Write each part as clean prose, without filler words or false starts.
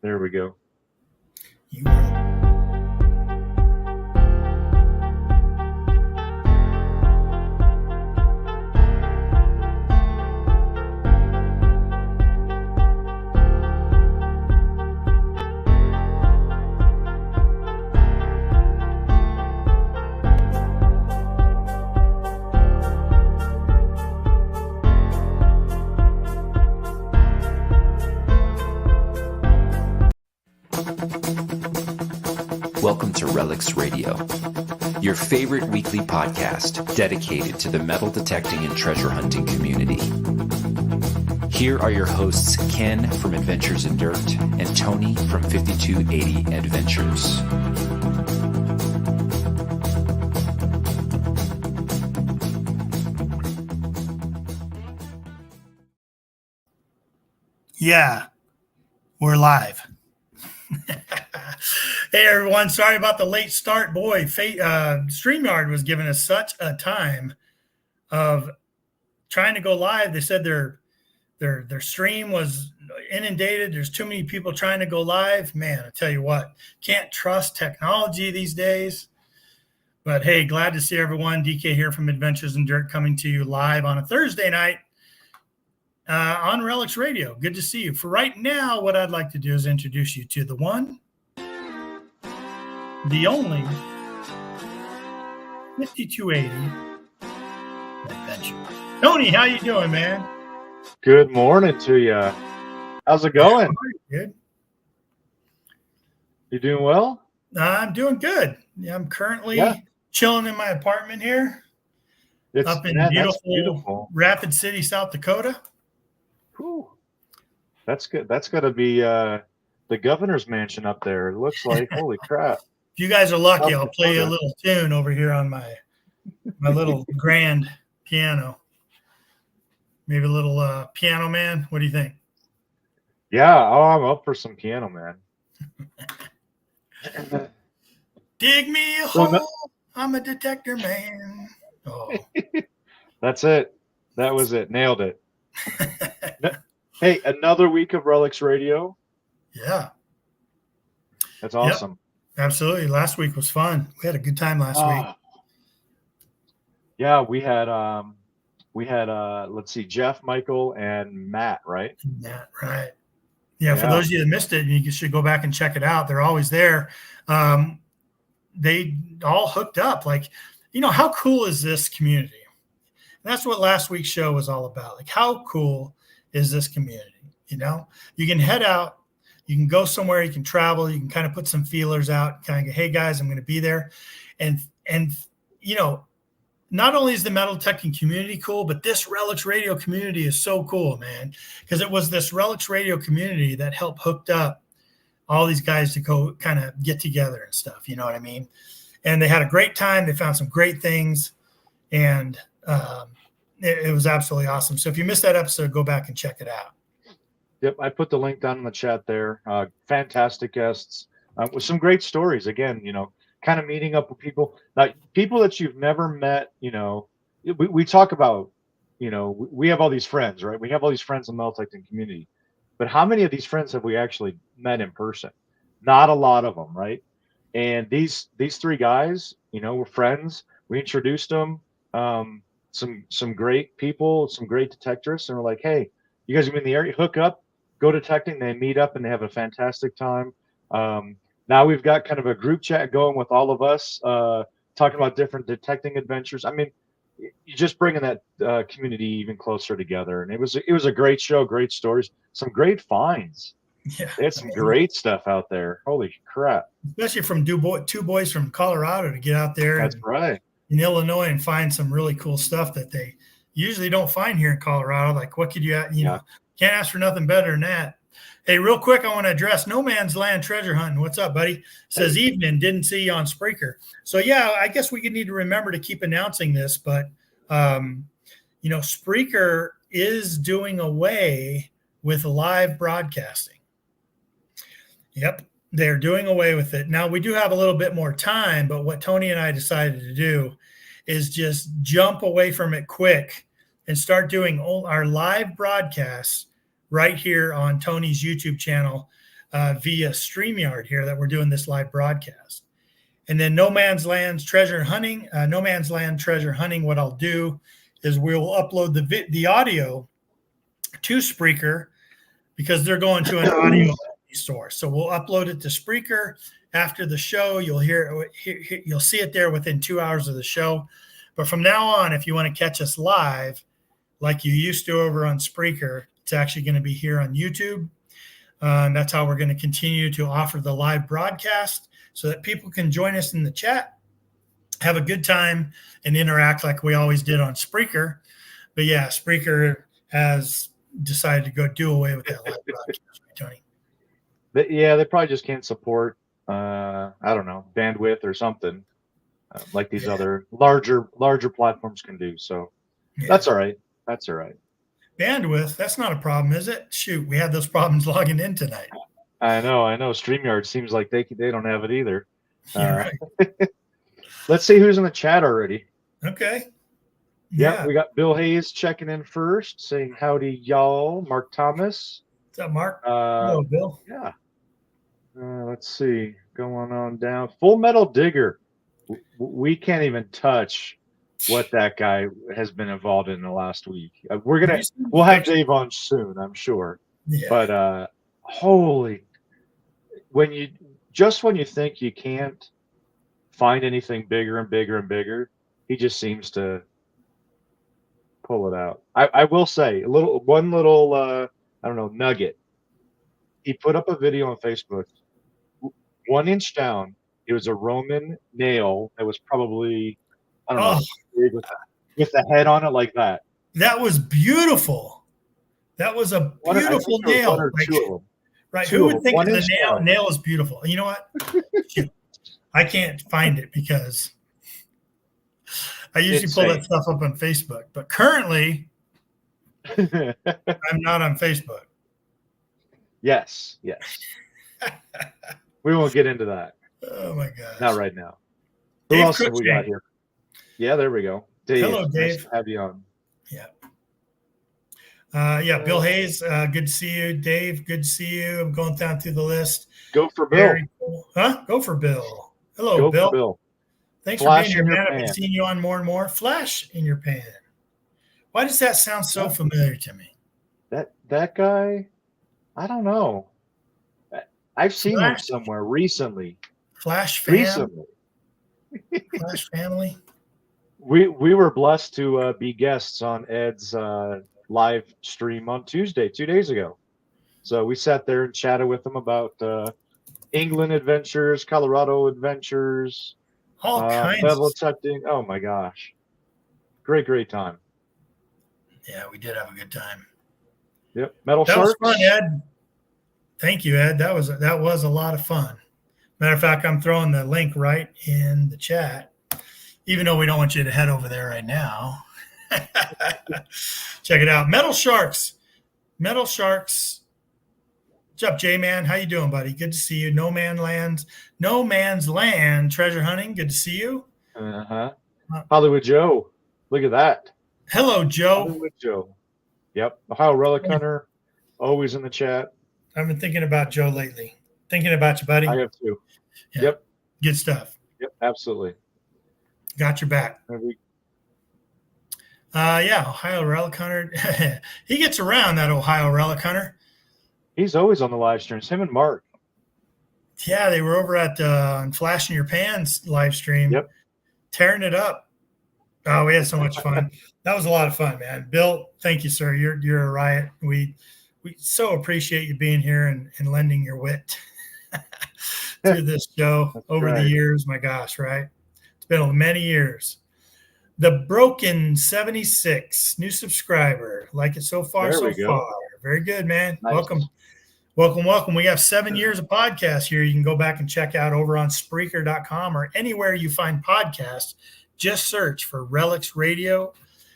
There we go. You will. Welcome to RELICS Radio, your favorite weekly podcast dedicated to the metal detecting and treasure hunting community. Here are your hosts, Ken from Adventures in Dirt and Tony from 5280 Adventures. Yeah, we're live. Hey, everyone. Sorry about the late start. Boy, StreamYard was giving us such a time of trying to go live. They said their stream was inundated. There's too many people trying to go live. Man, I tell you what, can't trust technology these days. But hey, glad to see everyone. DK here from Adventures in Dirt coming to you live on a Thursday night on RELICS Radio. Good to see you. For right now, what I'd like to do is introduce you to the one, the only 5280 Adventure. Tony, how you doing, man? Good morning to you. How's it going? Good. You doing well? I'm doing good. Yeah, I'm currently chilling in my apartment here up in beautiful Rapid City, South Dakota. Whew. That's good. That's got to be the governor's mansion up there. It looks like, holy crap. If you guys are lucky, I'll play a little tune over here on my little grand piano. Maybe a little Piano Man. What do you think? Yeah, I'm up for some Piano Man. Dig me a hole. I'm a detector man. Oh. That's it. That was it. Nailed it. Hey, another week of RELICS Radio. Yeah. That's awesome. Yep. Absolutely. Last week was fun. We had a good time last week. Yeah, we had let's see, Jeff, Michael, and Matt, right? Matt, right. Yeah, for those of you that missed it, you should go back and check it out. They're always there. They all hooked up. Like, how cool is this community? And that's what last week's show was all about. Like, how cool is this community? You can head out. You can go somewhere, you can travel, you can kind of put some feelers out, kind of go, hey guys, I'm going to be there. And not only is the metal detecting community cool, but this RELICS Radio community is so cool, man. Because it was this RELICS Radio community that helped hooked up all these guys to go kind of get together and stuff. You know what I mean? And they had a great time. They found some great things. And it was absolutely awesome. So if you missed that episode, go back and check it out. Yep, I put the link down in the chat there. Fantastic guests with some great stories. Again, kind of meeting up with people that you've never met. We talk about, we have all these friends, right? We have all these friends in the metal detecting community, but how many of these friends have we actually met in person? Not a lot of them, right? And these three guys, were friends. We introduced them, some great people, some great detectorists, and we're like, hey, you guys are in the area, hook up. Go detecting. They meet up and they have a fantastic time. Now we've got kind of a group chat going with all of us, talking about different detecting adventures. I mean, you're just bringing that community even closer together. And it was a great show, great stories, some great finds. Yeah, they had some great stuff out there. Holy crap! Especially from two boys from Colorado to get out there. That's right. In Illinois and find some really cool stuff that they usually don't find here in Colorado. Like, what could you can't ask for nothing better than that. Hey, real quick, I want to address No Man's Land treasure hunting. What's up, buddy? Says evening, didn't see you on Spreaker. So yeah, I guess we need to remember to keep announcing this, but Spreaker is doing away with live broadcasting. Yep, they're doing away with it. Now we do have a little bit more time, but what Tony and I decided to do is just jump away from it quick and start doing our live broadcasts right here on Tony's YouTube channel. via StreamYard here that we're doing this live broadcast. And then No Man's Land Treasure Hunting. What I'll do is we'll upload the audio to Spreaker because they're going to an audio source. So we'll upload it to Spreaker after the show. You'll you'll see it there within 2 hours of the show. But from now on, if you want to catch us live, like you used to over on Spreaker, it's actually going to be here on YouTube. And that's how we're going to continue to offer the live broadcast so that people can join us in the chat, have a good time, and interact like we always did on Spreaker. But yeah, Spreaker has decided to go do away with that live broadcast, right, Tony? Yeah, they probably just can't support, I don't know, bandwidth or something like these other larger platforms can do. So that's all right. That's all right. Bandwidth, that's not a problem, is it? Shoot, we had those problems logging in tonight. I know. StreamYard seems like they don't have it either. Right. Let's see who's in the chat already. Okay. Yeah, we got Bill Hayes checking in first, saying howdy, y'all. Mark Thomas. What's up, Mark? Hello, Bill. Yeah. Let's see. Going on down. Full Metal Digger. We can't even touch what that guy has been involved in the last week. We'll have Dave on soon, I'm sure. Yeah. But holy, when you think you can't find anything bigger and bigger and bigger, he just seems to pull it out. I will say one little I don't know, nugget. He put up a video on Facebook. 1 inch down, it was a Roman nail that was probably, I don't know, with the head on it like that. That was beautiful. That was a beautiful nail. Right. Who would think the nail is beautiful? And you know what? I can't find it because I usually pull that stuff up on Facebook. But currently, I'm not on Facebook. Yes. We won't get into that. Oh, my gosh. Not right now. Dave Who else have we got here? Yeah, there we go. Dave. Hello, Dave. Nice to have you on. Yeah. Bill Hayes, good to see you. Dave, good to see you. I'm going down through the list. Go for Bill. Cool. Huh? Go for Bill. Hello, Go Bill. For Bill. Thanks Flash for being here, man. I've been seeing you on more and more. Flash in your pan. Why does that sound so familiar to me? That guy, I don't know. I've seen him somewhere recently. Flash fan? Recently. Flash family? We were blessed to be guests on Ed's live stream on Tuesday, 2 days ago. So we sat there and chatted with him about England adventures, Colorado adventures, all kinds level testing. Oh my gosh. Great time. Yeah, we did have a good time. Yep. Metal That Sharks. was fun, Ed. Thank you, Ed. That was a lot of fun. Matter of fact, I'm throwing the link right in the chat, even though we don't want you to head over there right now. Check it out. Metal Sharks. What's up, J-Man? How you doing, buddy? Good to see you. No Man's Land Treasure Hunting. Good to see you. Hollywood Joe. Look at that. Hello, Joe. Hollywood Joe. Yep. Ohio Relic Hunter. Always in the chat. I've been thinking about Joe lately. Thinking about you, buddy. I have too. Yeah. Yep. Good stuff. Yep. Absolutely. Got your back. Ohio Relic Hunter. He gets around, that Ohio Relic Hunter. He's always on the live streams. Him and Mark. Yeah, they were over at on Flash in Your Pans live stream. Yep. Tearing it up. Oh, we had so much fun. That was a lot of fun, man. Bill, thank you, sir. You're a riot. We so appreciate you being here and lending your wit to this show over the years. My gosh, right? It's been many years. The Broken 76, new subscriber. Like it so far, so far. Very good, man. Nice. Welcome. We have 7 years of podcast here. You can go back and check out over on Spreaker.com or anywhere you find podcasts. Just search for RELICS Radio.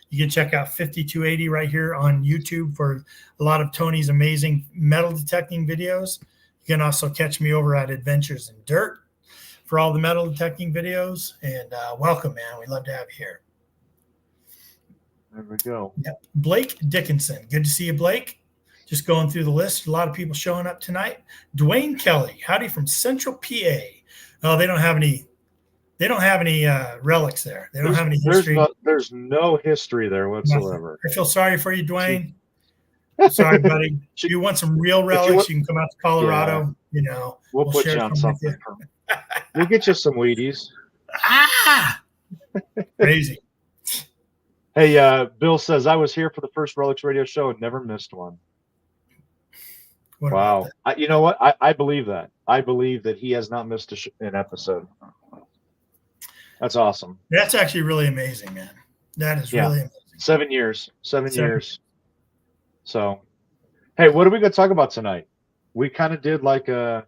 You can check out 5280 right here on YouTube for a lot of Tony's amazing metal detecting videos. You can also catch me over at Adventures in Dirt for all the metal detecting videos. And welcome, man. We'd love to have you here. There we go. Yeah. Blake Dickinson. Good to see you, Blake. Just going through the list. A lot of people showing up tonight. Dwayne Kelly, howdy from Central PA. Oh, they don't have any. They don't have any relics there. They don't have any history. There's no history there whatsoever. Nothing. I feel sorry for you, Dwayne. Sorry, buddy. If you want some real relics, you can come out to Colorado. Yeah. We'll put you on something. We'll get you some Wheaties. Crazy. Hey, Bill says, I was here for the first Relics Radio show and never missed one. Wow. You know what? I believe that. I believe that he has not missed an episode. That's awesome. That's actually really amazing, man. That is really amazing. 7 years. 7 years. So, hey, what are we going to talk about tonight? We kind of did like a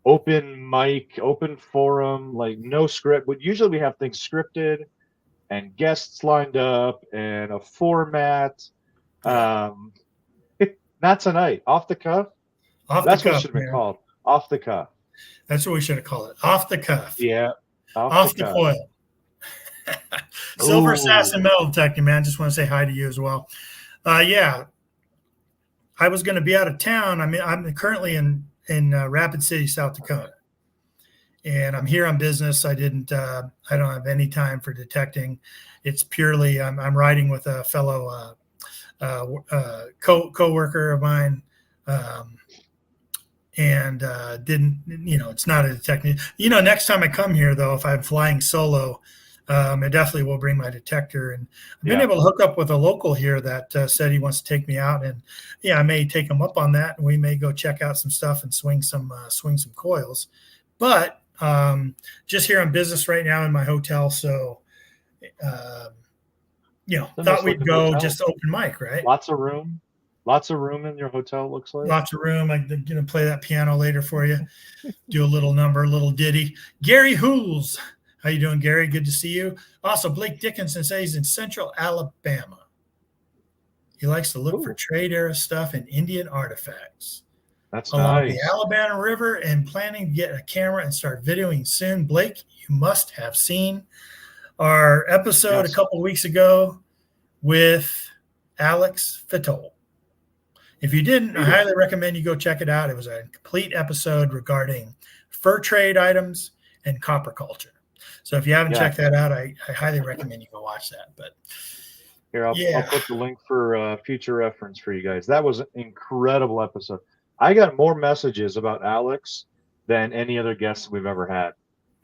open mic, open forum, like no script. But usually we have things scripted and guests lined up and a format. Not tonight. Off the cuff. That's what it should have been called. Off the cuff. That's what we should have called it. Off the cuff. Yeah. Off the coil. Silver Assassin Metal Detecting, man. Just want to say hi to you as well. I was going to be out of town. I mean, I'm currently in Rapid City, South Dakota, and I'm here on business. I don't have any time for detecting. It's purely I'm riding with a fellow co-worker of mine, and it's not a detecting. Next time I come here, though, if I'm flying solo, I definitely will bring my detector. And I've been able to hook up with a local here that said he wants to take me out, and I may take him up on that, and we may go check out some stuff and swing some coils. But just here on business right now in my hotel, so thought we'd go hotel. Just open mic, right? Lots of room in your hotel. Looks like lots of room. I'm gonna play that piano later for you. Do a little number, a little ditty. Gary Hools. How you doing, Gary? Good to see you. Also, Blake Dickinson says he's in Central Alabama. He likes to look for trade era stuff and Indian artifacts. That's along nice. The Alabama River, and planning to get a camera and start videoing soon. Blake, you must have seen our episode a couple of weeks ago with Alex Fitole. If you didn't, I highly recommend you go check it out. It was a complete episode regarding fur trade items and copper culture. So if you haven't checked that out, I highly recommend you go watch that. But here, I'll put the link for future reference for you guys. That was an incredible episode. I got more messages about Alex than any other guests we've ever had.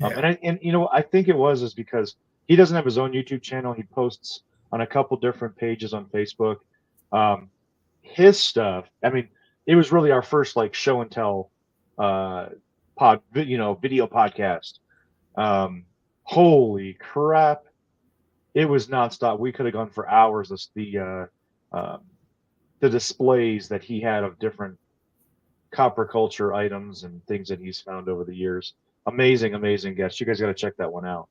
I think it was because he doesn't have his own YouTube channel. He posts on a couple different pages on Facebook. His stuff, I mean, it was really our first like show and tell video podcast. Holy crap. It was nonstop. We could have gone for hours. The displays that he had of different copper culture items and things that he's found over the years. Amazing guest. You guys got to check that one out.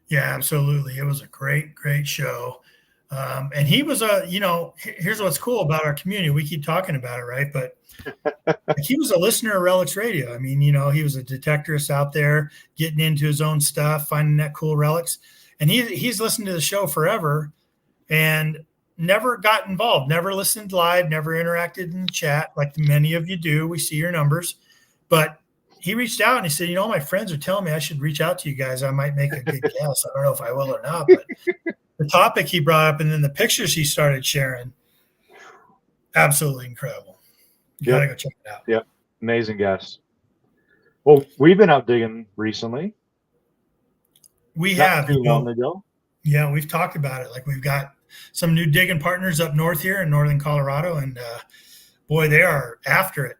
Yeah, absolutely. It was a great show. And he was here's what's cool about our community. We keep talking about it, right? But he was a listener of Relics Radio. I mean, he was a detectorist out there getting into his own stuff, finding that cool relics. And he's listened to the show forever and never got involved, never listened live, never interacted in the chat like many of you do. We see your numbers. But he reached out and he said, my friends are telling me I should reach out to you guys. I might make a good guess. I don't know if I will or not, but the topic he brought up and then the pictures he started sharing, absolutely incredible. You got to go check it out. Yep. Amazing guest. Well, we've been out digging recently. We have. Too long ago. Yeah, we've talked about it. Like we've got some new digging partners up north here in northern Colorado, and boy, they are after it.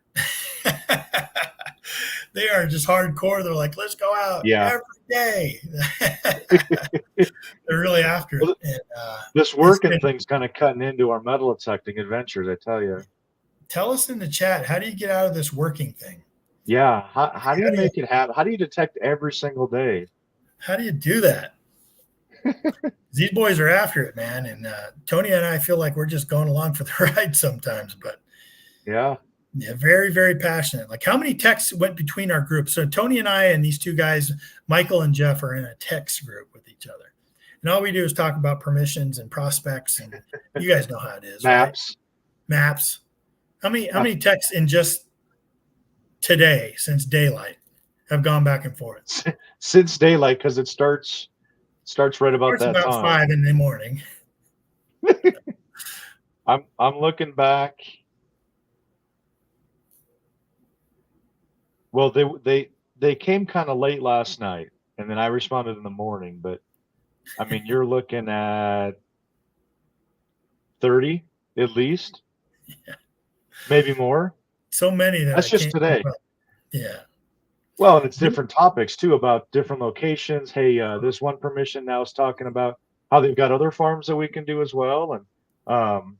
They are just hardcore. They're like, let's go out every day. They're really after it. And, this working thing's kind of cutting into our metal detecting adventures, I tell you. Tell us in the chat, how do you get out of this working thing? Yeah. How do you make it happen? How do you detect every single day? How do you do that? These boys are after it, man. And Tony and I feel like we're just going along for the ride sometimes, but yeah, very, very passionate. Like how many texts went between our groups? So Tony and I and these two guys, Michael and Jeff, are in a text group with each other. And all we do is talk about permissions and prospects. And you guys know how it is. Maps. Right? maps. How many texts in just today since daylight have gone back and forth? Since daylight, because it starts right about It's that about time. 5 in the morning. I'm looking back. Well, they came kind of late last night, and then I responded in the morning. But I mean, you're looking at 30 at least, maybe more. So many that That's I just can't today. keep up. Yeah. Well, and it's different topics too, about different locations. Hey, this one permission now is talking about how they've got other farms that we can do as well, and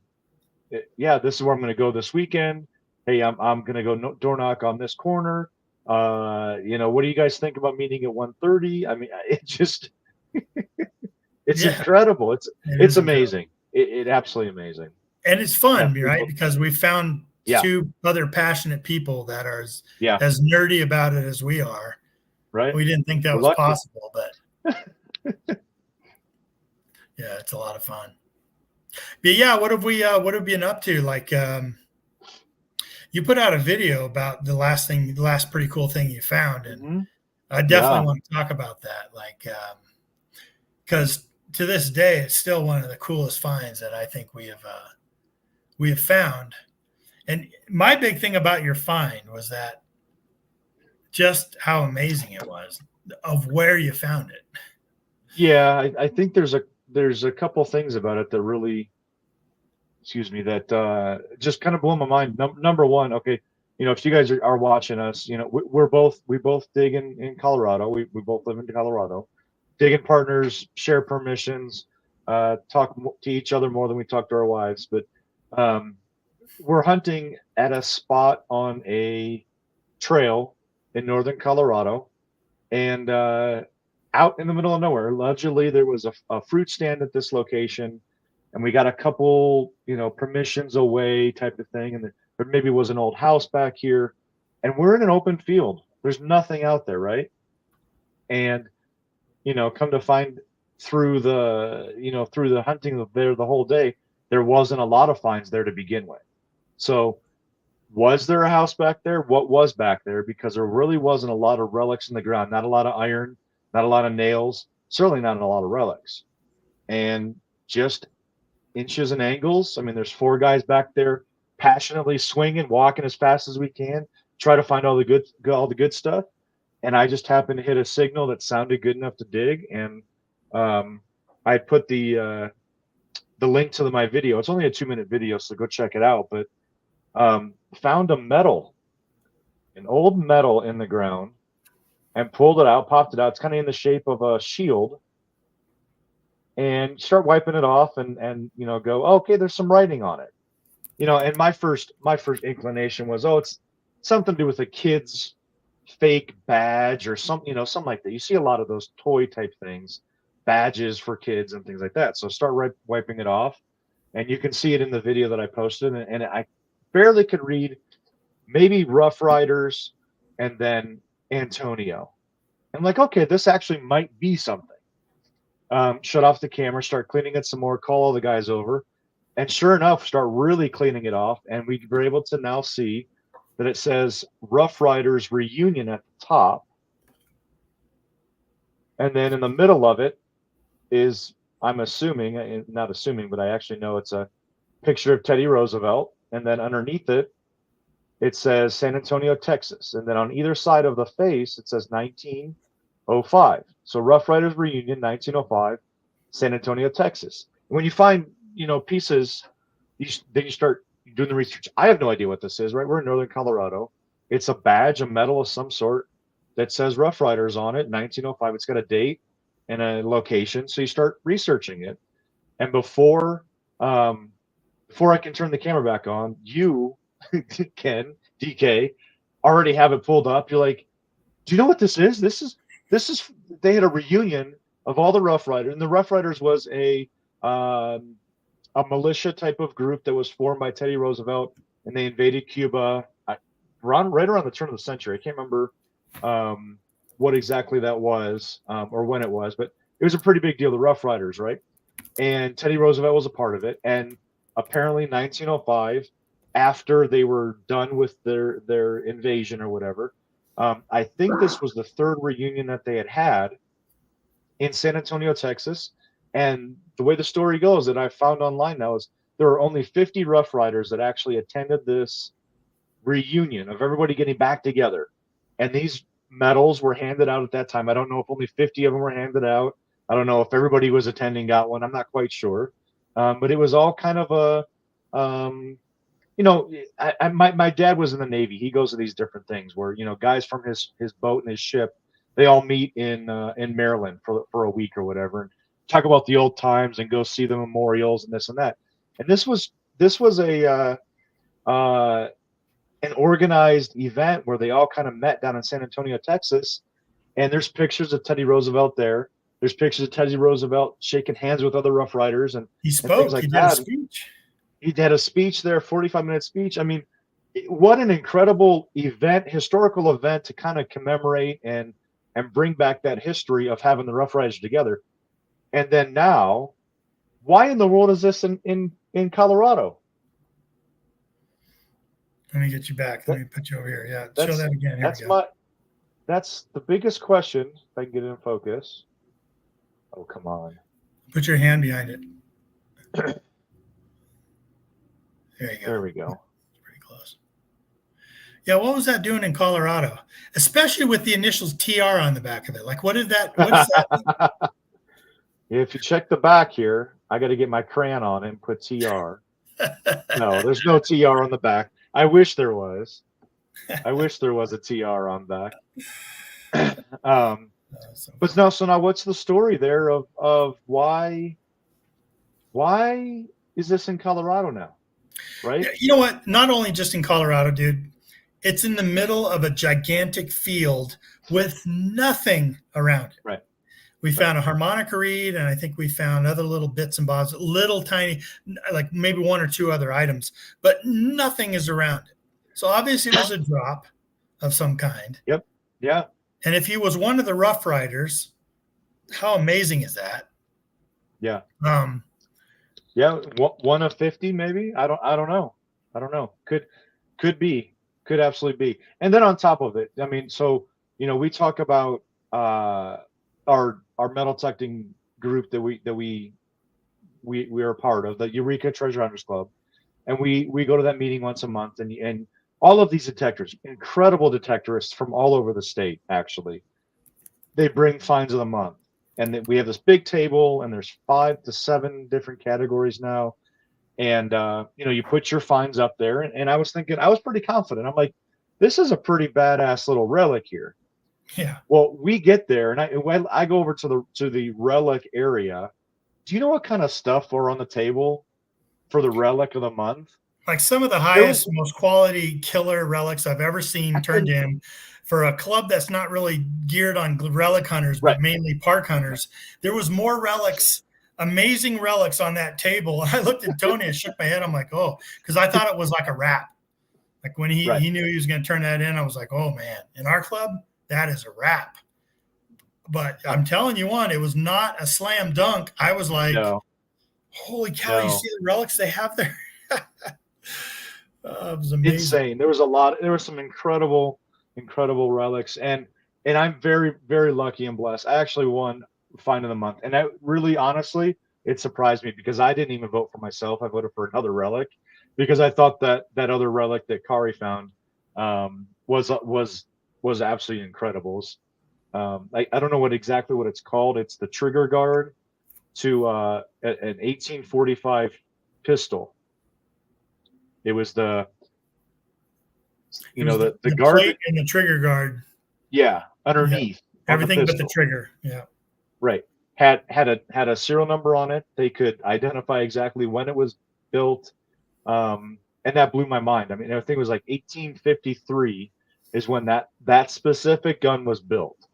yeah, this is where I'm going to go this weekend. Hey, I'm going to go door knock on this corner. What do you guys think about meeting at 1:30? I mean, it just it's incredible. It's amazing. It absolutely amazing. And it's fun, Yeah, right? Because we found two other passionate people that are as nerdy about it as we are. Right. We didn't think that was possible, but yeah, it's a lot of fun. But yeah, what have we been up to? Like, you put out a video about the last pretty cool thing you found, and I definitely want to talk about that. Like, because to this day, it's still one of the coolest finds that I think we have found. And my big thing about your find was that just how amazing it was of where you found it. Yeah, I think there's a couple things about it that really, that just kind of blew my mind. Number one, okay, if you guys are watching us, we both dig in Colorado. We both live in Colorado. Digging partners, share permissions, talk to each other more than we talk to our wives. But we're hunting at a spot on a trail in northern Colorado, and out in the middle of nowhere, allegedly there was a fruit stand at this location, and we got a couple, permissions away type of thing, and there maybe was an old house back here, and we're in an open field. There's nothing out there, right? And come to find through the hunting there the whole day, there wasn't a lot of finds there to begin with. So was there a house back there? What was back there? Because there really wasn't a lot of relics in the ground, not a lot of iron, not a lot of nails, certainly not a lot of relics. And just inches and angles. I mean, there's 4 guys back there passionately swinging, walking as fast as we can, try to find all the good stuff. And I just happened to hit a signal that sounded good enough to dig. And I put the link to my video. It's only a 2-minute video, so go check it out. But found an old metal in the ground, and pulled it out, popped it out. It's kind of in the shape of a shield. And start wiping it off, and go, oh, okay, there's some writing on it. And my first inclination was, oh, it's something to do with a kid's fake badge or something like that. You see a lot of those toy type things, badges for kids and things like that. So start wiping it off, and you can see it in the video that I posted, and I barely could read, maybe Rough Riders and then Antonio. I'm like, okay, this actually might be something. Shut off the camera, start cleaning it some more, call all the guys over, and sure enough, start really cleaning it off, and we were able to now see that it says Rough Riders Reunion at the top, and then in the middle of it is, I'm assuming, not assuming, but I actually know it's a picture of Teddy Roosevelt, and then underneath it, it says San Antonio, Texas, and then on either side of the face, it says 1905. So Rough Riders Reunion, 1905, San Antonio, Texas. When you find, pieces, then you start doing the research. I have no idea what this is, right? We're in northern Colorado. It's a badge, a medal of some sort that says Rough Riders on it, 1905. It's got a date and a location. So you start researching it. And before I can turn the camera back on, you, Ken, DK, already have it pulled up. You're like, do you know what this is? This is they had a reunion of all the Rough Riders, and the Rough Riders was a militia type of group that was formed by Teddy Roosevelt, and they invaded Cuba right around the turn of the century. I can't remember what exactly that was or when it was, but it was a pretty big deal, the Rough Riders, right? And Teddy Roosevelt was a part of it, and apparently 1905, after they were done with their invasion or whatever. I think this was the third reunion that they had in San Antonio, Texas. And the way the story goes that I found online now is there were only 50 Rough Riders that actually attended this reunion of everybody getting back together. And these medals were handed out at that time. I don't know if only 50 of them were handed out. I don't know if everybody was attending got one. I'm not quite sure. But it was all kind of a, my dad was in the Navy. He goes to these different things where, guys from his boat and his ship, they all meet in Maryland for a week or whatever, and talk about the old times and go see the memorials and this and that. And this was a an organized event where they all kind of met down in San Antonio, Texas. And there's pictures of Teddy Roosevelt there. There's pictures of Teddy Roosevelt shaking hands with other Rough Riders and he spoke. And things like he did that. a speech. He had a speech there, 45-minute speech. I mean, what an incredible event, historical event to kind of commemorate and bring back that history of having the Rough Riders together. And then now, why in the world is this in Colorado? Let me get you back. Let me put you over here. Yeah, show that again. That's the biggest question. If I can get it in focus. Oh, come on. Put your hand behind it. There you go. There we go. Pretty close. Yeah, what was that doing in Colorado? Especially with the initials TR on the back of it. Like, what is that? If you check the back here, I got to get my crayon on it and put TR. No, there's no TR on the back. I wish there was. I wish there was a TR on back. But no, so now what's the story there of why is this in Colorado now? Right? You know what? Not only just in Colorado, dude. It's in the middle of a gigantic field with nothing around it. Right. We found a harmonica reed, and I think we found other little bits and bobs, little tiny, like maybe one or two other items, but nothing is around it. So obviously it was a drop of some kind. Yep. Yeah. And if he was one of the Rough Riders, how amazing is that? Yeah. Yeah, one of 50 maybe. I don't know. Could be. Could absolutely be. And then on top of it, I mean, so we talk about our metal detecting group that we are a part of, the Eureka Treasure Hunters Club, and we go to that meeting once a month, and all of these detectors, incredible detectorists from all over the state, actually, they bring finds of the month, and we have this big table, and there's 5 to 7 different categories now, and you put your finds up there, and I was thinking, I was pretty confident. I'm like, this is a pretty badass little relic here. Yeah. Well, we get there, and I go over to the relic area. Do you know what kind of stuff are on the table for the relic of the month? Like some of the highest, most quality killer relics I've ever seen turned in for a club that's not really geared on relic hunters, but mainly park hunters. There was more relics, amazing relics on that table. I looked at Tony and shook my head. I'm like, oh, because I thought it was like a wrap. Like when he knew he was going to turn that in, I was like, oh man, in our club, that is a wrap. But I'm telling you it was not a slam dunk. I was like, holy cow, you see the relics they have there? It was amazing. Insane. There was some incredible relics, and I'm very, very lucky and blessed. I actually won Find of the Month, and I really, honestly, it surprised me because I didn't even vote for myself. I voted for another relic because I thought that other relic that Kari found was absolutely incredible. I don't know exactly what it's called. It's the trigger guard to an 1845 pistol. It was the guard plate and the trigger guard. Yeah, underneath everything but the trigger. Yeah, right. Had a serial number on it. They could identify exactly when it was built, and that blew my mind. I mean, I think it was like 1853 is when that specific gun was built,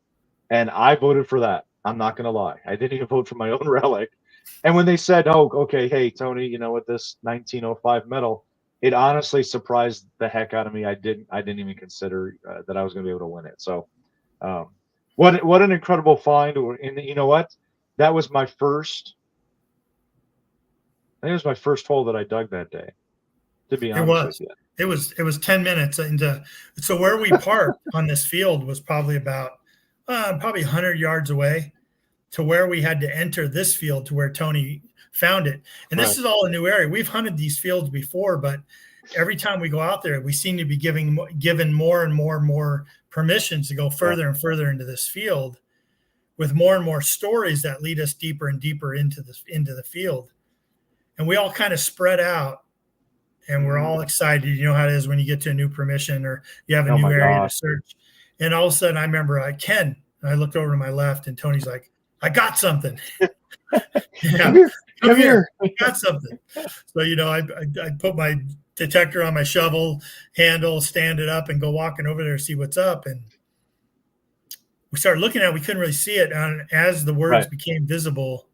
and I voted for that. I'm not gonna lie, I didn't even vote for my own relic. And when they said, "Oh, okay, hey Tony, with this 1905 medal," it honestly surprised the heck out of me. I didn't even consider that I was going to be able to win it. So, what an incredible find! And you know what? That was my first. I think it was my first hole that I dug that day. to be It honest with was. you. It was 10 minutes into. So where we parked on this field was probably about probably 100 yards away to where we had to enter this field to where Tony found it. And this Right. is all a new area. We've hunted these fields before, but every time we go out there, we seem to be given more and more permissions to go further and further into this field with more and more stories that lead us deeper and deeper into the field. And we all kind of spread out. And we're all excited. You know how it is when you get to a new permission or you have a new area to search. And all of a sudden, I remember Ken, and I looked over to my left, and Tony's like, I got something. Come here. I got something. So, I put my detector on my shovel handle, stand it up, and go walking over there to see what's up. And we started looking at it. We couldn't really see it. And as the words became visible,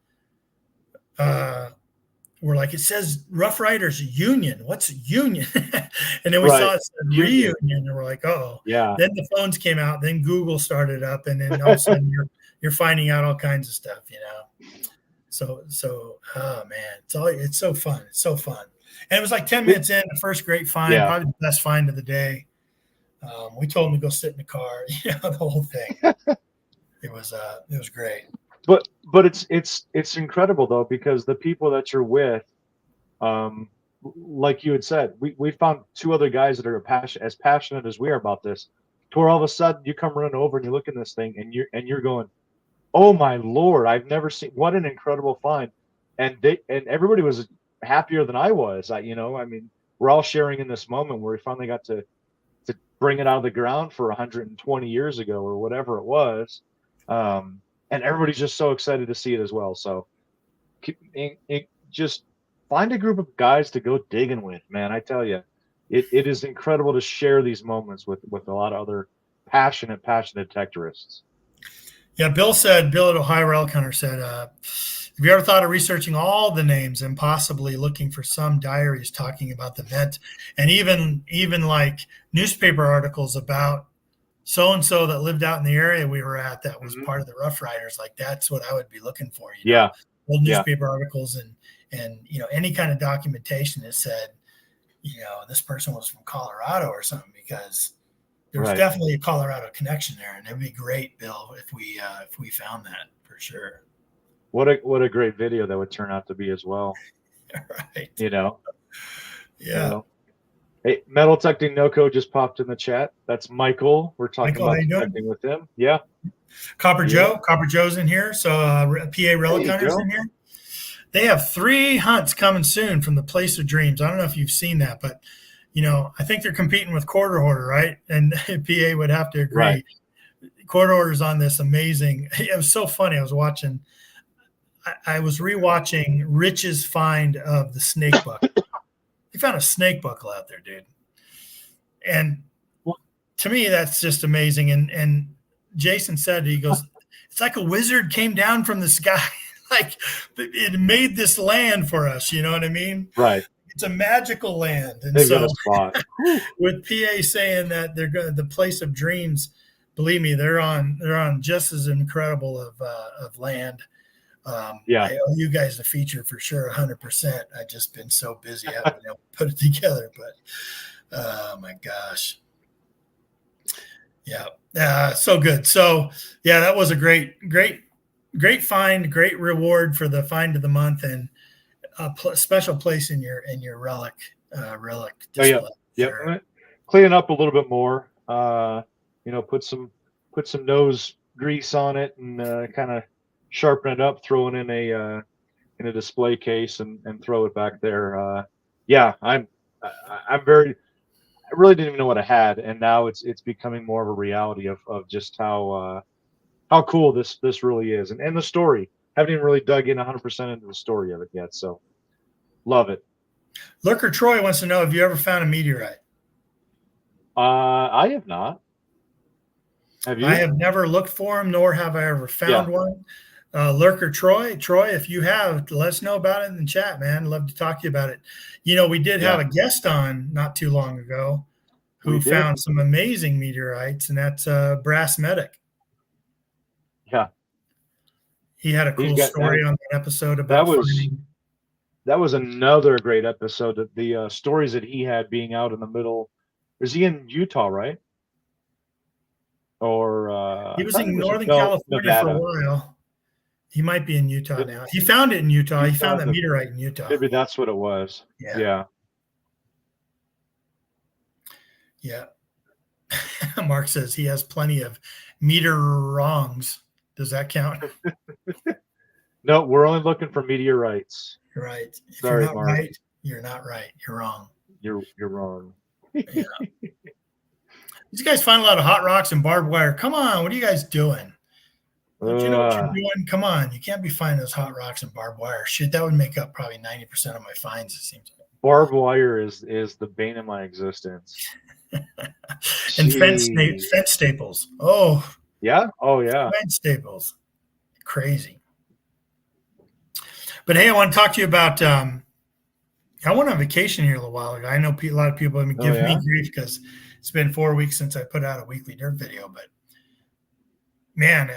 we're like, it says Rough Riders Union. What's Union? And then we saw it said Reunion, and we're like, oh. Yeah. Then the phones came out. Then Google started up, and then all of a sudden you're finding out all kinds of stuff, So oh man, it's so fun. It's so fun. And it was like 10 minutes in, the first great find, probably the best find of the day. We told him to go sit in the car, the whole thing. It was great. But it's incredible though, because the people that you're with, like you had said, we found two other guys that are as passionate as we are about this, to where all of a sudden you come running over and you look in this thing and you're going, oh my Lord, I've never seen, what an incredible find. And everybody was happier than I was. We're all sharing in this moment where we finally got to bring it out of the ground for 120 years ago or whatever it was. And everybody's just so excited to see it as well. So just find a group of guys to go digging with, man. I tell you, it is incredible to share these moments with a lot of other passionate detectorists. Yeah, Bill at Ohio Relic Hunter said, have you ever thought of researching all the names and possibly looking for some diaries talking about the event, and even like newspaper articles about so-and-so that lived out in the area we were at that was part of the Rough Riders? Like, that's what I would be looking for. Old newspaper articles and any kind of documentation that said, this person was from Colorado or something, because there's definitely a Colorado connection there, and it'd be great, Bill, if we found that for sure. What a great video that would turn out to be as well. Right. Yeah. Hey, Metal Detecting NoCo just popped in the chat. That's Michael. We're talking about detecting with him. Yeah. Copper Joe's in here. So PA Relic Hunters in here. They have 3 hunts coming soon from the Place of Dreams. I don't know if you've seen that, but I think they're competing with Quarter Order, right? And PA would have to agree. Right. Quarter Order's on this amazing. It was so funny. I was rewatching Rich's find of the snake buck. He found a snake buckle out there, dude. And to me, that's just amazing. And Jason said, he goes, it's like a wizard came down from the sky. Like, it made this land for us. You know what I mean? Right. It's a magical land. And they've got a spot. With PA saying that they're going, the Place of Dreams, believe me, they're on just as incredible of land. I owe you guys the feature for sure, 100%. I've just been so busy, I haven't been able to put it together, but oh my gosh. Yeah. So good. So yeah, that was a great find, great reward for the find of the month, and a special place in your relic display. Sure. Clean up a little bit more, put some nose grease on it and kind of sharpen it up, throw it in a display case and throw it back there. I really didn't even know what I had, and now it's becoming more of a reality of just how cool this really is, and the story. Haven't even really dug in 100% into the story of it yet, so love it. Lurker Troy wants to know, have you ever found a meteorite? I have not. Have you? I have never looked for them, nor have I ever found one. Lurker Troy, if you have, let us know about it in the chat, man. I'd love to talk to you about it. We did have a guest on not too long ago who found some amazing meteorites, and that's Brass Medic. Yeah. He had a cool story on that episode about finding. That was another great episode. The stories that he had being out in the middle. Is he in Utah, right? Or He I was thought he in was in Northern California for a Nevada. while. He might be in Utah now. He found it in Utah. He found that meteorite in Utah. Maybe that's what it was. Yeah. Yeah. Mark says he has plenty of meter wrongs. Does that count? No, we're only looking for meteorites. Right. If Sorry, you're not Mark. right, you're not right. You're wrong. You're wrong. Yeah. These guys find a lot of hot rocks and barbed wire. Come on, what are you guys doing? Don't you know what you're doing? Come on, you can't be finding those hot rocks and barbed wire. Shit, that would make up probably 90% of my finds, it seems like. Barbed wire is the bane of my existence. And fence staples. Oh. Yeah? Oh, yeah. Fence staples. Crazy. But hey, I want to talk to you about I went on vacation here a little while ago. I know a lot of people have been giving me grief because it's been 4 weeks since I put out a weekly dirt video. But man,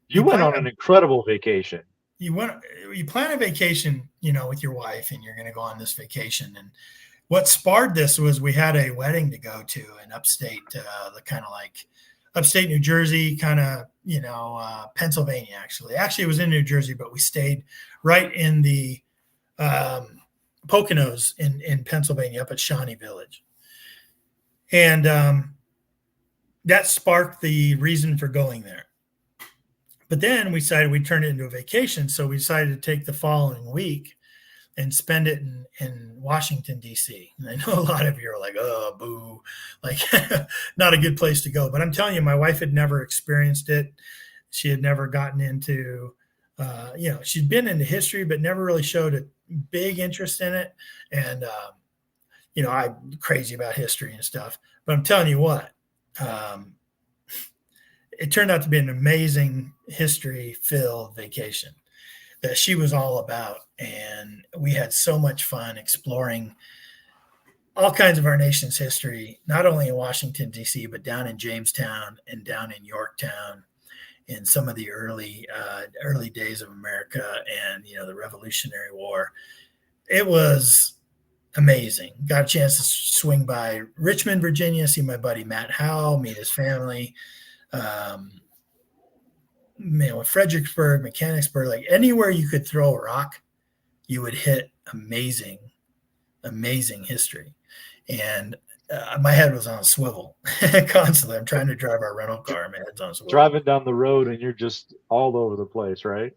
you went on an incredible vacation. You plan a vacation, with your wife, and you're going to go on this vacation. And what sparred this was we had a wedding to go to in upstate, kind of like upstate New Jersey, kind of, Pennsylvania, actually. Actually, it was in New Jersey, but we stayed right in the Poconos in Pennsylvania, up at Shawnee Village. And that sparked the reason for going there. But then we decided we'd turn it into a vacation. So we decided to take the following week and spend it in Washington, D.C. And I know a lot of you are like, oh, boo, like not a good place to go. But I'm telling you, my wife had never experienced it. She had never gotten into, she'd been into history, but never really showed a big interest in it. And, I'm crazy about history and stuff. But I'm telling you what, it turned out to be an amazing history-filled vacation that she was all about. And we had so much fun exploring all kinds of our nation's history, not only in Washington, D.C., but down in Jamestown and down in Yorktown in some of the early days of America and, the Revolutionary War. It was amazing. Got a chance to swing by Richmond, Virginia, see my buddy Matt Howell, meet his family. Fredericksburg, Mechanicsburg, like anywhere you could throw a rock, you would hit amazing history. And my head was on a swivel constantly. I'm trying to drive our rental car, and my head's on a swivel. Driving down the road, and you're just all over the place, right?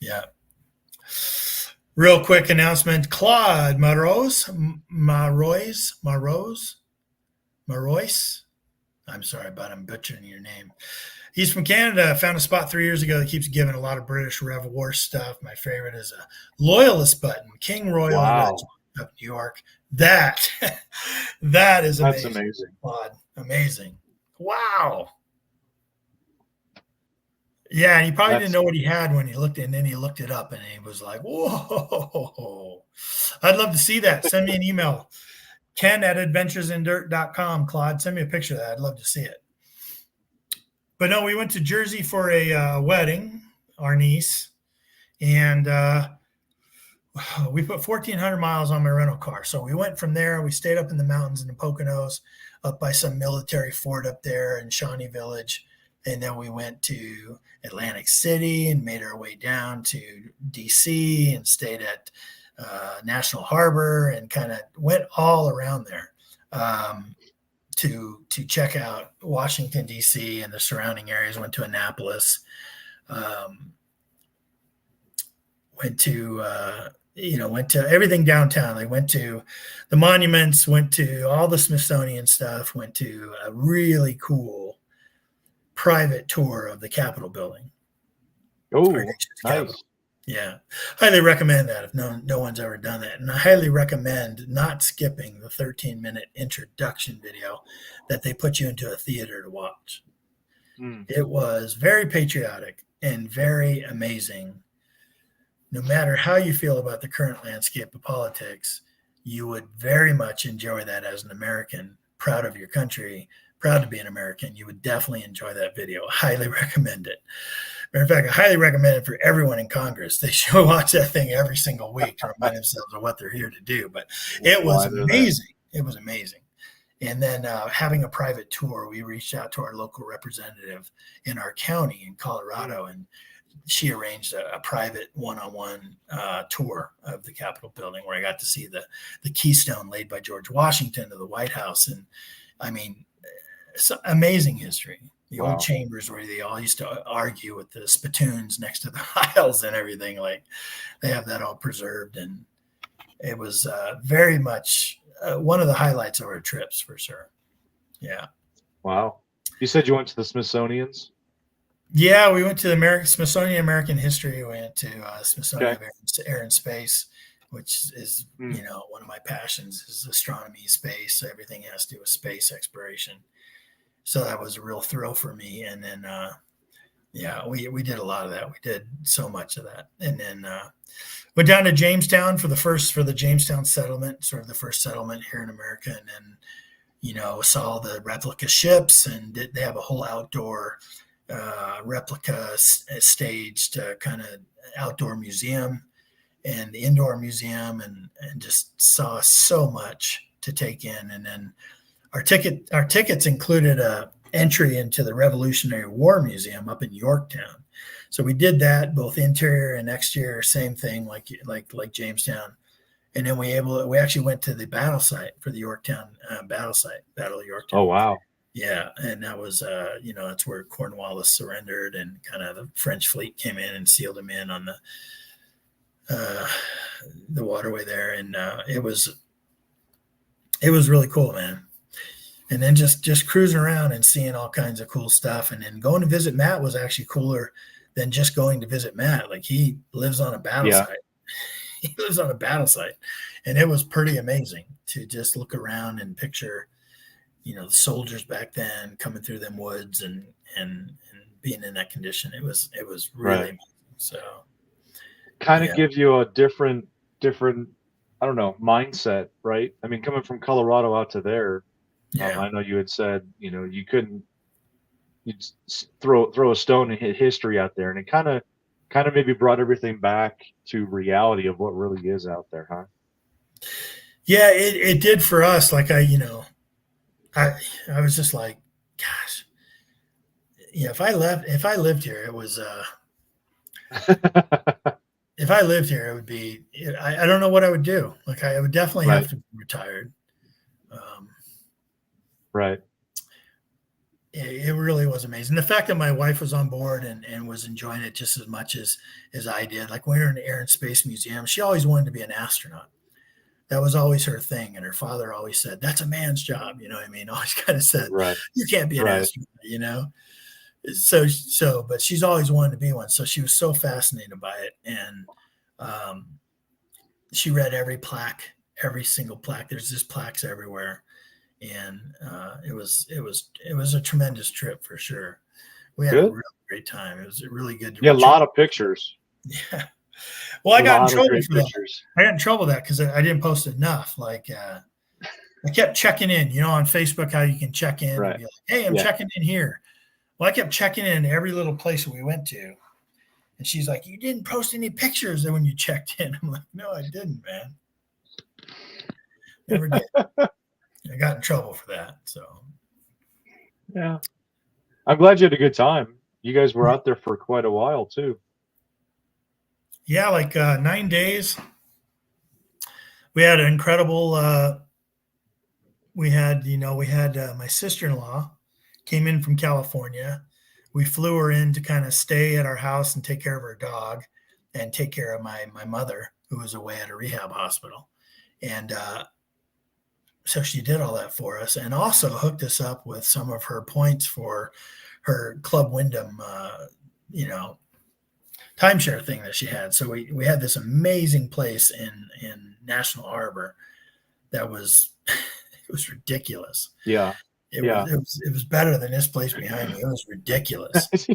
Yeah. Real quick announcement: Claude Marois. I'm sorry, but I'm butchering your name. He's from Canada. Found a spot 3 years ago that keeps giving a lot of British Rev War stuff. My favorite is a Loyalist button, King Royal Regiment of New York. That is amazing. That's amazing. Claude. Amazing. Wow. Yeah, and he probably didn't know what he had when he looked, and then he looked it up, and he was like, whoa. I'd love to see that. Send me an email. Ken@adventuresindirt.com. Claude, send me a picture of that. I'd love to see it. But no, we went to Jersey for a wedding, our niece, and we put 1,400 miles on my rental car. So we went from there. We stayed up in the mountains in the Poconos, up by some military fort up there in Shawnee Village. And then we went to Atlantic City and made our way down to D.C. and stayed at National Harbor and kind of went all around there to check out Washington, D.C. and the surrounding areas. Went to Annapolis, went to everything downtown. They went to the monuments, went to all the Smithsonian stuff, went to a really cool private tour of the Capitol building. Oh, nice. Yeah. Highly recommend that if no one's ever done that. And I highly recommend not skipping the 13-minute introduction video that they put you into a theater to watch. It was very patriotic and very amazing. No matter how you feel about the current landscape of politics, you would very much enjoy that as an American, proud of your country, proud to be an American, you would definitely enjoy that video. Highly recommend it. Matter of fact, I highly recommend it for everyone in Congress. They should watch that thing every single week to remind themselves of what they're here to do. But it was amazing. It was amazing. And then having a private tour, we reached out to our local representative in our county in Colorado, and she arranged a private one-on-one tour of the Capitol building, where I got to see the keystone laid by George Washington to the White House. And I mean, it's amazing history. The old chambers where they all used to argue with the spittoons next to the aisles and everything. Like, they have that all preserved. And it was very much one of the highlights of our trips, for sure. Yeah. Wow. You said you went to the Smithsonian's? Yeah, we went to the Smithsonian American History. We went to Smithsonian Air and Space, which is, one of my passions is astronomy, space. Everything has to do with space exploration. So that was a real thrill for me. And then, we did a lot of that. We did so much of that. And then went down to Jamestown for the Jamestown settlement, sort of the first settlement here in America. And then, saw the replica ships, and they have a whole outdoor replica staged kind of outdoor museum and the indoor museum, and just saw so much to take in. And then our tickets included a entry into the Revolutionary War Museum up in Yorktown. So we did that, both interior and exterior, same thing, like Jamestown. And then we actually went to the battle site for the Yorktown Battle of Yorktown. Oh, wow. Yeah. And that was, that's where Cornwallis surrendered, and kind of the French fleet came in and sealed him in on the waterway there. And it was really cool, man. And then just cruising around and seeing all kinds of cool stuff. And then going to visit Matt was actually cooler than just going to visit Matt. Like, he lives on a battle site. He lives on a battle site. And it was pretty amazing to just look around and picture, the soldiers back then coming through them woods and being in that condition. It was really amazing. So kind of gives you a different, I don't know, mindset, right? I mean, coming from Colorado out to there, I know you had said, you couldn't, you'd throw a stone and hit history out there, and it kind of maybe brought everything back to reality of what really is out there, huh? Yeah, it did for us. Like, I was just like, gosh, if I lived here, it was, if I lived here, it would be, I don't know what I would do. Like, I would definitely have to be retired. Right. It really was amazing. The fact that my wife was on board and was enjoying it just as much as I did. Like, when we were in the Air and Space Museum, she always wanted to be an astronaut. That was always her thing. And her father always said, that's a man's job. You know what I mean? Always kind of said, you can't be an astronaut, So, but she's always wanted to be one. So she was so fascinated by it. And she read every single plaque. There's just plaques everywhere. And it was a tremendous trip, for sure. We had a really great time. It was really good. A lot of pictures. Yeah. Well, I got in trouble for that. I got in trouble with that because I didn't post enough. Like, I kept checking in, on Facebook, how you can check in and be like, hey, I'm checking in here. Well, I kept checking in every little place we went to. And she's like, you didn't post any pictures when you checked in. I'm like, no, I didn't, man. Never did. I got in trouble for that. So, yeah. I'm glad you had a good time. You guys were out there for quite a while, too. Yeah, like 9 days. We had an incredible, we had my sister-in-law came in from California. We flew her in to kind of stay at our house and take care of her dog and take care of my mother, who was away at a rehab hospital. And so she did all that for us, and also hooked us up with some of her points for her Club Wyndham, timeshare thing that she had. So we had this amazing place in National Harbor that was it was ridiculous. Yeah. It was better than this place behind me. It was ridiculous.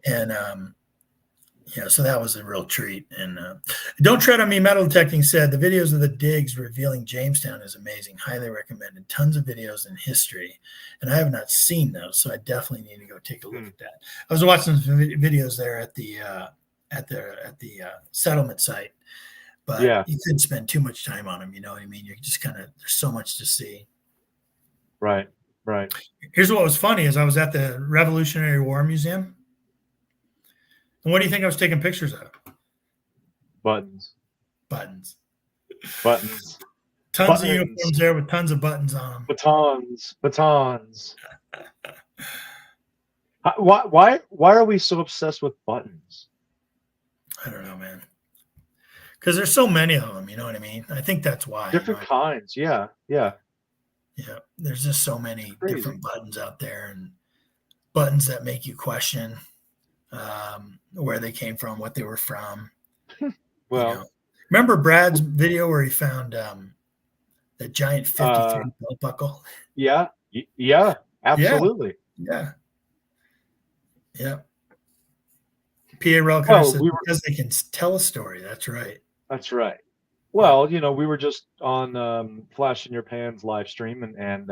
And Yeah, so that was a real treat. And Don't Tread on Me Metal Detecting said the videos of the digs revealing Jamestown is amazing. Highly recommended. Tons of videos in history, and I have not seen those, so I definitely need to go take a look at that. I was watching some videos there at the settlement site, but you couldn't spend too much time on them. You know what I mean? You're just kind of there's so much to see. Right. Here's what was funny: is I was at the Revolutionary War Museum. And what do you think I was taking pictures of? Buttons. Buttons. Buttons. Tons of uniforms there with tons of buttons on them. Batons. Why are we so obsessed with buttons? I don't know, man. Because there's so many of them, you know what I mean? I think that's why. Different kinds, yeah. Yeah, there's just so many different buttons out there, and buttons that make you question where they came from, what they were from. Well, remember Brad's video where he found that giant 53 belt buckle? Yeah, absolutely. Yeah. PA Railcar says because they can tell a story. That's right. Well, we were just on Flash in Your Pans live stream, and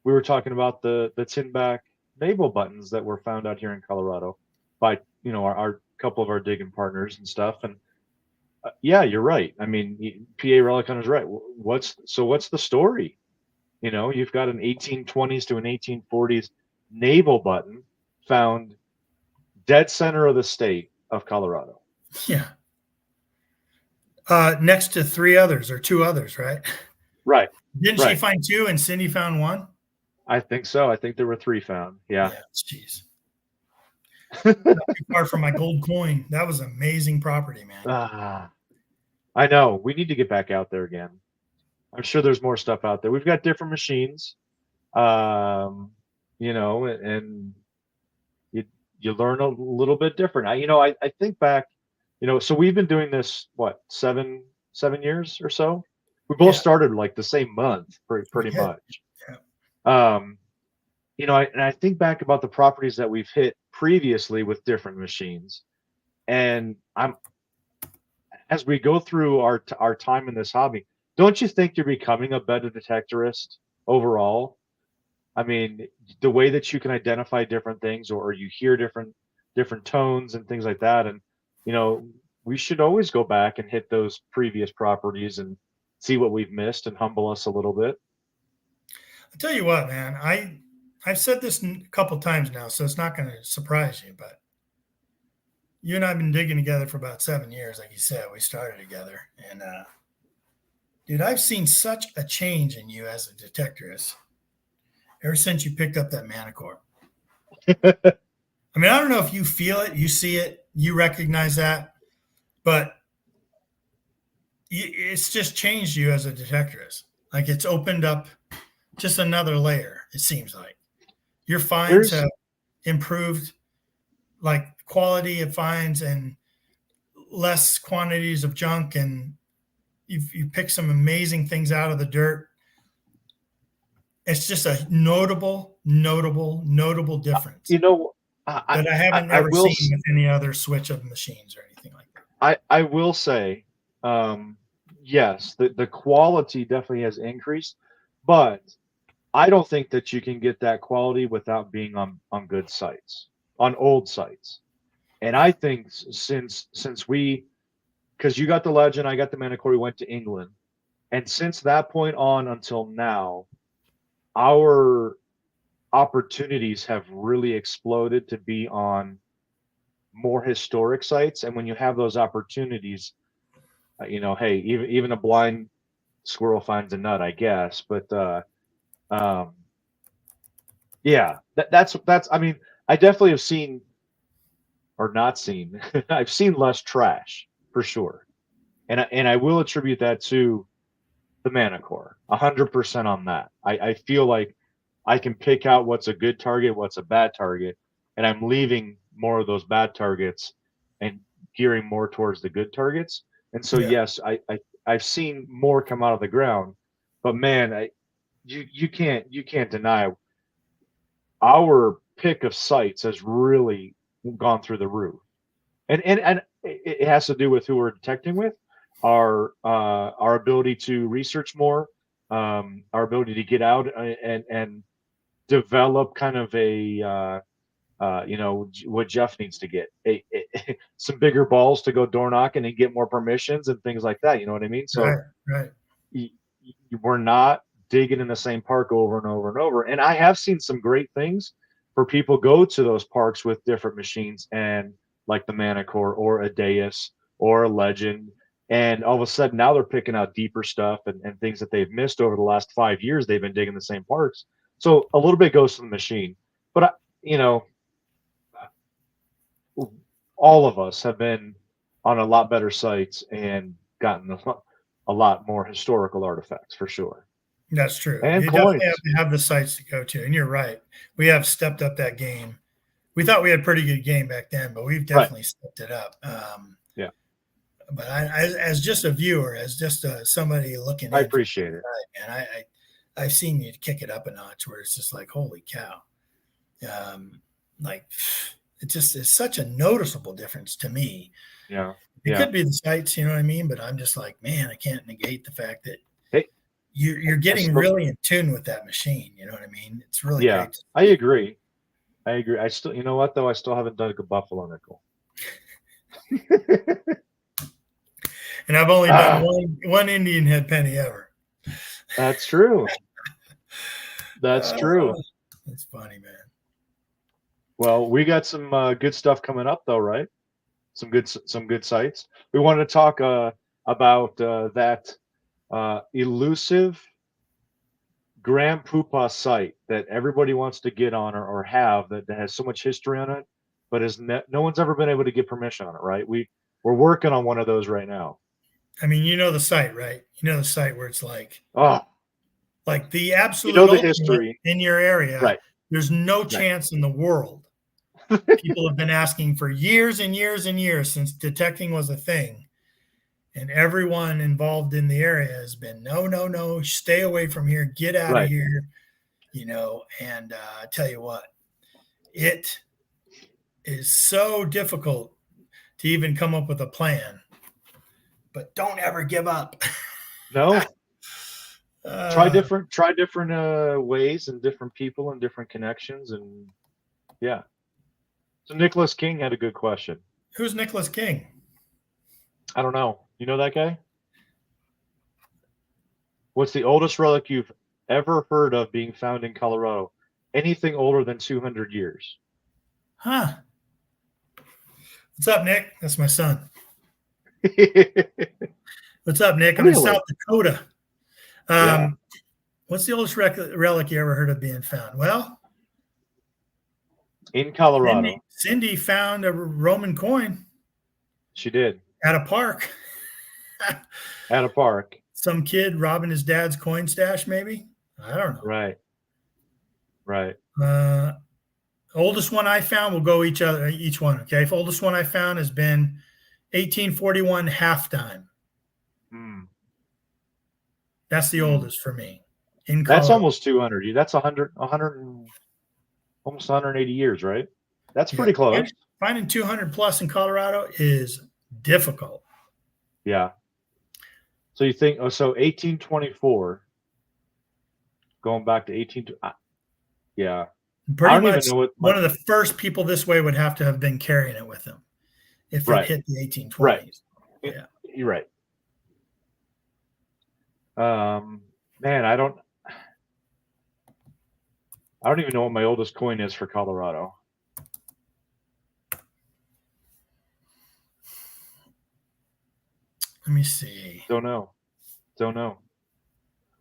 we were talking about the tin-back naval buttons that were found out here in Colorado by our couple of our digging partners and stuff. And yeah, you're right. I mean, PA Relic Hunter's right. What's the story? You've got an 1820s to an 1840s naval button found dead center of the state of Colorado. Yeah. Next to two others, right? Right. Didn't she find two and Cindy found one? I think so. I think there were three found. Yeah. Jeez. Not too far from my gold coin. That was amazing property, man. I know. We need to get back out there again. I'm sure there's more stuff out there. We've got different machines, and you learn a little bit different. I think back, so we've been doing this, what, seven years or so? We both started like the same month, pretty much. Yeah. And I think back about the properties that we've hit previously with different machines, and as we go through our time in this hobby, don't you think you're becoming a better detectorist overall? I mean, the way that you can identify different things, or you hear different tones and things like that, and we should always go back and hit those previous properties and see what we've missed and humble us a little bit. I'll tell you what, man, I've said this a couple times now, so it's not going to surprise you, but you and I have been digging together for about 7 years. Like you said, we started together, and dude, I've seen such a change in you as a detectorist ever since you picked up that Manicore. I mean, I don't know if you feel it, you see it, you recognize that, but it's just changed you as a detectorist. Like, it's opened up just another layer, it seems like. Your finds have improved, like quality of finds and less quantities of junk, and you pick some amazing things out of the dirt. It's just a notable difference. That I haven't ever seen with any other switch of machines or anything like that. I will say, yes, the quality definitely has increased, but I don't think that you can get that quality without being on good sites, on old sites. And I think since because you got the Legend, I got the Manicore, we went to England, and since that point on until now, our opportunities have really exploded to be on more historic sites. And when you have those opportunities, hey, even a blind squirrel finds a nut, I guess. But yeah, that's I mean, I definitely have seen, or not seen, I've seen less trash for sure, and I will attribute that to the Manicore, 100% on that. I feel like I can pick out what's a good target, what's a bad target, and I'm leaving more of those bad targets and gearing more towards the good targets. And so yes, I've seen more come out of the ground, but man, you can't deny our pick of sites has really gone through the roof. And it has to do with who we're detecting with, our ability to research more, our ability to get out and develop kind of what Jeff needs to get some bigger balls to go door knocking and get more permissions and things like that. You know what I mean? So Right. we're not digging in the same park over and over and over. And I have seen some great things for people go to those parks with different machines and like the Manicore or a Deus or a Legend. And all of a sudden now they're picking out deeper stuff and things that they've missed over the last 5 years. They've been digging the same parks. So a little bit goes to the machine, but all of us have been on a lot better sites and gotten a lot more historical artifacts for sure. That's true. And You coins. definitely have to have the sites to go to. And you're right. We have stepped up that game. We thought we had a pretty good game back then, but we've definitely stepped it up. Yeah. But as just a viewer, as just somebody looking, I appreciate it. And I've seen you kick it up a notch where it's just like, holy cow. Like it's such a noticeable difference to me. Yeah. It could be the sites, you know what I mean? But I'm just like, man, I can't negate the fact that you're getting really in tune with that machine. You know what I mean? It's really great. I agree. I still, you know what though? I still haven't done a buffalo nickel. And I've only done one Indian head penny ever. That's true. That's true. That's funny, man. Well, we got some good stuff coming up though, right? Some good sites. We wanted to talk about that elusive Grand Poopah site that everybody wants to get on or have that has so much history on it, but no one's ever been able to get permission on it, right? We're working on one of those right now. I mean, you know the site, right? You know the site where it's like the absolute the history in your area. Right. There's no chance in the world. People have been asking for years and years and years since detecting was a thing. And everyone involved in the area has been, no, stay away from here, get out of here, and I tell you what, it is so difficult to even come up with a plan, but don't ever give up. No. Try different ways and different people and different connections. And yeah. So Nicholas King had a good question. Who's Nicholas King? I don't know. You know that guy? What's the oldest relic you've ever heard of being found in Colorado? Anything older than 200 years. Huh. What's up, Nick? That's my son. What's up, Nick? I'm in South Dakota. What's the oldest relic you ever heard of being found? Well, in Colorado. Cindy found a Roman coin. She did. At a park. At a park. Some kid robbing his dad's coin stash, maybe? I don't know. Right. Oldest one I found, we'll go each one, okay? If oldest one I found has been 1841 halftime. That's the oldest for me. In Colorado. That's almost 200. That's 100 almost 180 years, right? That's pretty close. Finding 200 plus in Colorado is difficult. Yeah. So you think, 1824, going back to 18, yeah. Pretty much one of the first people this way would have to have been carrying it with them if it hit the 1820s. Right. Yeah. You're right. Man, I don't even know what my oldest coin is for Colorado. Let me see. Don't know.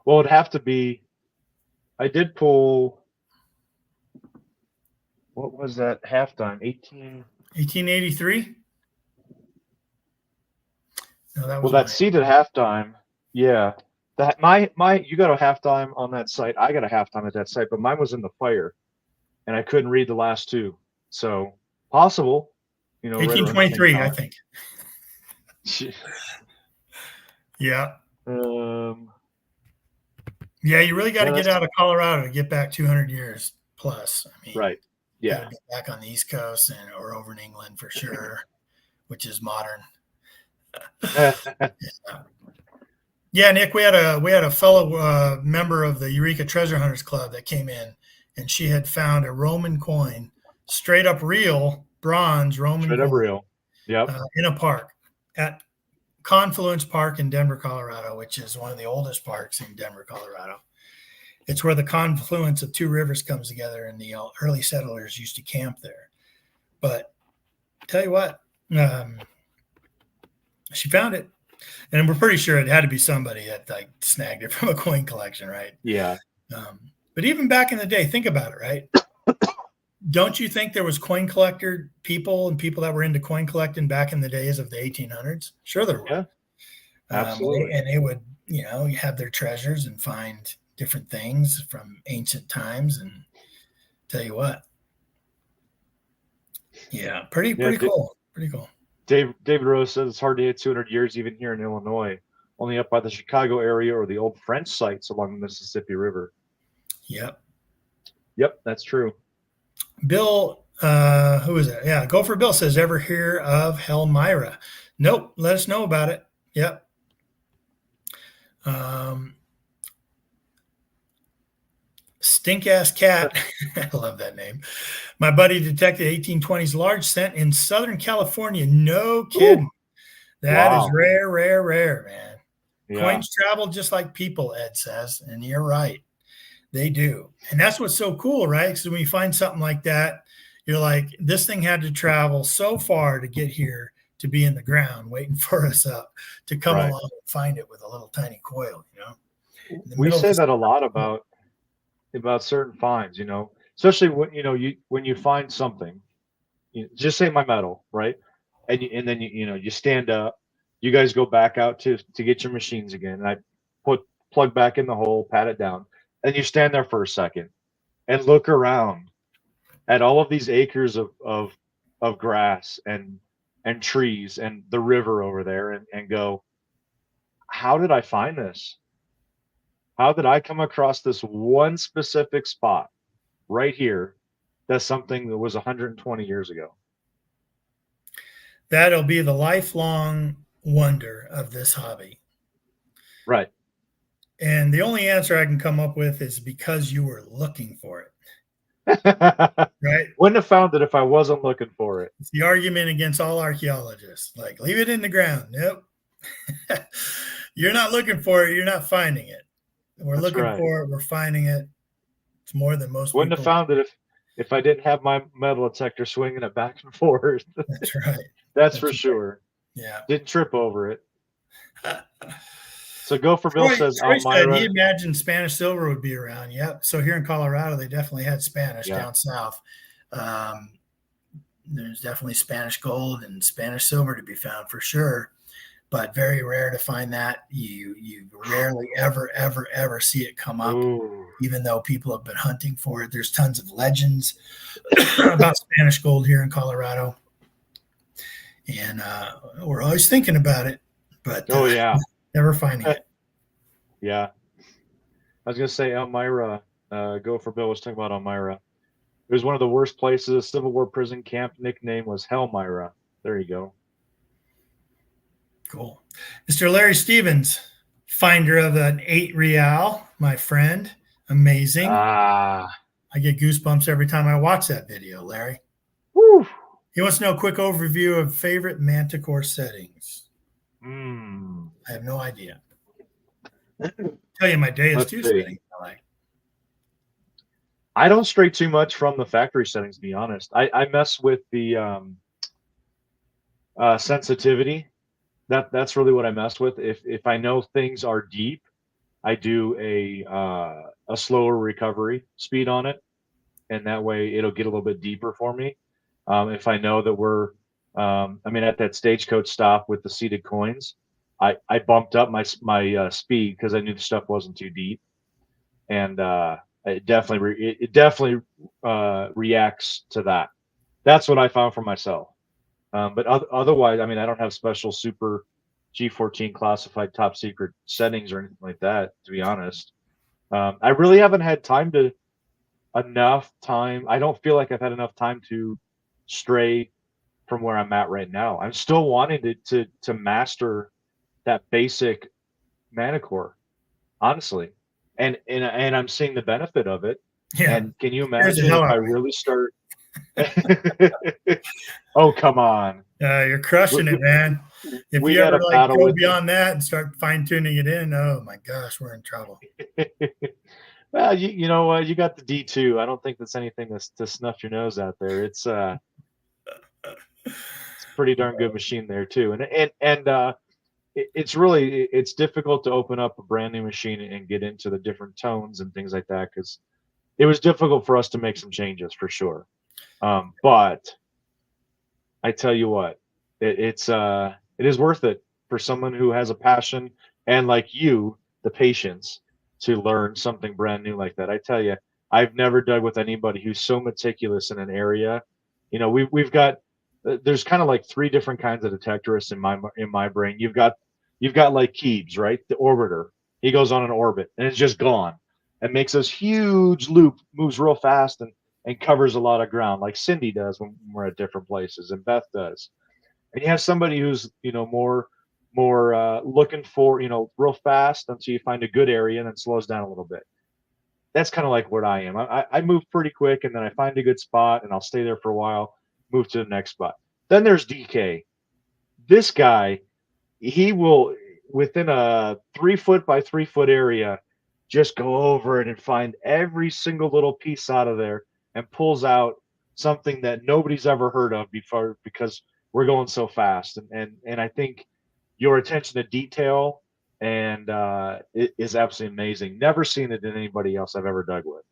Well, it'd have to be. I did pull. What was that halftime? 1883. No, that was. Well, that seat at halftime. Yeah, that my you got a halftime on that site. I got a halftime at that site, but mine was in the fire, and I couldn't read the last two. So possible, 1823, I think. Yeah. Yeah, you really got to get out of Colorado to get back 200 years plus. I mean, right. Yeah. Back on the East Coast or over in England for sure. which is modern. Yeah, Nick, we had a fellow member of the Eureka Treasure Hunters Club that came in, and she had found a Roman coin, straight up real bronze Roman Straight up coin, real. Yep. in a park at Confluence Park in Denver, Colorado, which is one of the oldest parks in Denver, Colorado. It's where the confluence of two rivers comes together, and the early settlers used to camp there. But tell you what, she found it, and we're pretty sure it had to be somebody that like snagged it from a coin collection, right? Yeah. But even back in the day, think about it, right? Don't you think there was coin collector people and people that were into coin collecting back in the days of the 1800s? Sure, there were. Yeah, absolutely. And they would, have their treasures and find different things from ancient times. And tell you what, yeah, pretty cool. Pretty cool. David Rose says it's hard to hit 200 years even here in Illinois, only up by the Chicago area or the old French sites along the Mississippi River. Yep, that's true. Bill, who is that? Yeah, Gopher Bill says, ever hear of Helmira? Nope, let us know about it. Yep. Stink ass cat. I love that name. My buddy detected 1820s large scent in Southern California. No kidding. Ooh. That is rare, man. Yeah. Coins travel just like people, Ed says, and you're right. They do. And that's what's so cool, right? Because when you find something like that, you're like, this thing had to travel so far to get here, to be in the ground waiting for us up, to come along and find it with a little tiny coil, We say that a lot about certain finds, especially when you find something, just say my metal, right? And then you stand up, you guys go back out to get your machines again, and I plug back in the hole, pat it down, and you stand there for a second and look around at all of these acres of grass and trees and the river over there, and go, how did I find this? How did I come across this one specific spot right here? That's something that was 120 years ago. That'll be the lifelong wonder of this hobby. Right. And the only answer I can come up with is because you were looking for it. Right? Wouldn't have found it if I wasn't looking for it. It's the argument against all archaeologists. Like, leave it in the ground. Nope. You're not looking for it. You're not finding it. We're looking for it. We're finding it. It's more than most wouldn't people. Have found it if I didn't have my metal detector swinging it back and forth. That's right. That's for sure. Yeah. Didn't trip over it. So Gopher Bill says, Troy said he imagined Spanish silver would be around. Yep. So here in Colorado, they definitely had Spanish down south. There's definitely Spanish gold and Spanish silver to be found for sure, but very rare to find that. You rarely ever see it come up. Ooh. Even though people have been hunting for it. There's tons of legends about Spanish gold here in Colorado, and we're always thinking about it, but never finding it. Yeah. I was going to say Elmira, Gopher Bill was talking about Elmira. It was one of the worst places. A Civil War prison camp nickname was Helmira. There you go. Cool. Mr. Larry Stevens, finder of an 8 real, my friend. Amazing. I get goosebumps every time I watch that video, Larry. Woo. He wants to know a quick overview of favorite Manticore settings. I have no idea. Tell you my day is too setting. I don't stray too much from the factory settings, to be honest. I mess with the sensitivity. That's really what I mess with. If I know things are deep, I do a slower recovery speed on it, and that way it'll get a little bit deeper for me. If I know that we're at that stagecoach stop with the seated coins, I bumped up my speed because I knew the stuff wasn't too deep, and it definitely reacts to that. That's what I found for myself. But otherwise, I don't have special super G14 classified top secret settings or anything like that, to be honest. I really haven't had enough time. I don't feel like I've had enough time to stray from where I'm at right now. I'm still wanting to master that basic manicore, honestly, and I'm seeing the benefit of it. Yeah. And can you Scares the imagine hell if out I of me. really start? Oh, come on. You're crushing it, man. If We you had ever a like battle go with beyond that and start fine tuning it in, oh my gosh, we're in trouble. well, you know what? You got the D2. I don't think that's anything to snuff your nose out there. It's a pretty darn good machine there too. And it's really it's difficult to open up a brand new machine and get into the different tones and things like that, because it was difficult for us to make some changes for sure. But I tell you what, it is worth it for someone who has a passion and, like you, the patience to learn something brand new like that. I tell you, I've never dug with anybody who's so meticulous in an area. You know, we've got there's kind of like three different kinds of detectorists in my brain. You've got like Keebs, right? The orbiter. He goes on an orbit and it's just gone and makes this huge loop, moves real fast and covers a lot of ground, like Cindy does when we're at different places, and Beth does. And you have somebody who's more looking for real fast until you find a good area and then slows down a little bit. That's kind of like what I am. I move pretty quick and then I find a good spot and I'll stay there for a while, move to the next spot. Then there's DK. This guy, he will within a 3 foot by 3 foot area just go over it and find every single little piece out of there and pulls out something that nobody's ever heard of before, because we're going so fast. And I think your attention to detail and it is absolutely amazing. Never seen it in anybody else I've ever dug with.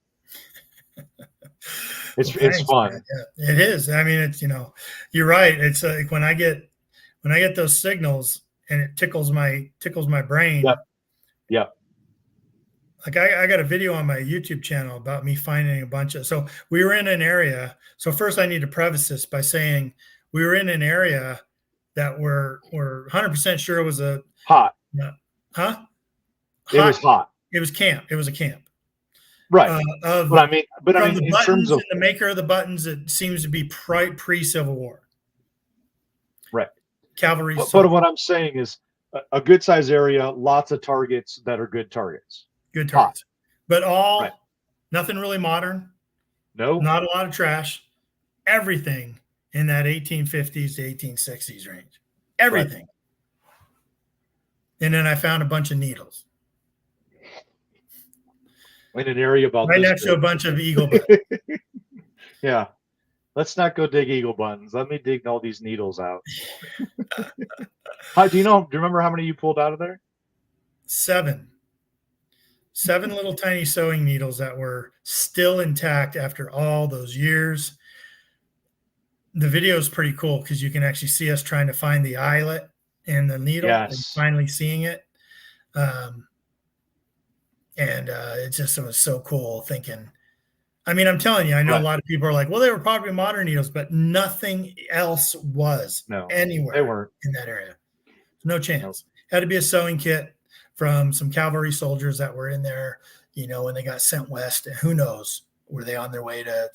It's Well, thanks, fun. man. Yeah, it is. I mean, it's you're right. It's like when I get those signals and it tickles my brain. Yep. Like I got a video on my YouTube channel about me finding a bunch of. So we were in an area. So first, I need to preface this by saying we were in an area that we're 100% sure was a hot. Huh? It was hot. It was camp. It was a camp. Right. But I mean, the in buttons terms of and the maker of the buttons, it seems to be pre-Civil War. Right. Cavalry. But what I'm saying is a good size area, lots of targets that are good targets. Good targets. But right. Nothing really modern. No. Not a lot of trash. Everything in that 1850s to 1860s range. Everything. Right. And then I found a bunch of needles. In an area about right next to a bunch of eagle buttons. Yeah. Let's not go dig eagle buttons. Let me dig all these needles out. Do you remember how many you pulled out of there? 7 little tiny sewing needles that were still intact after all those years. The video is pretty cool because you can actually see us trying to find the eyelet in the needle and finally seeing it. It was so cool thinking. I mean, I'm telling you, I know a lot of people are like, well, they were probably modern needles, but nothing else was anywhere in that area. No chance. Had to be a sewing kit from some cavalry soldiers that were in there, when they got sent west. And who knows, were they on their way to,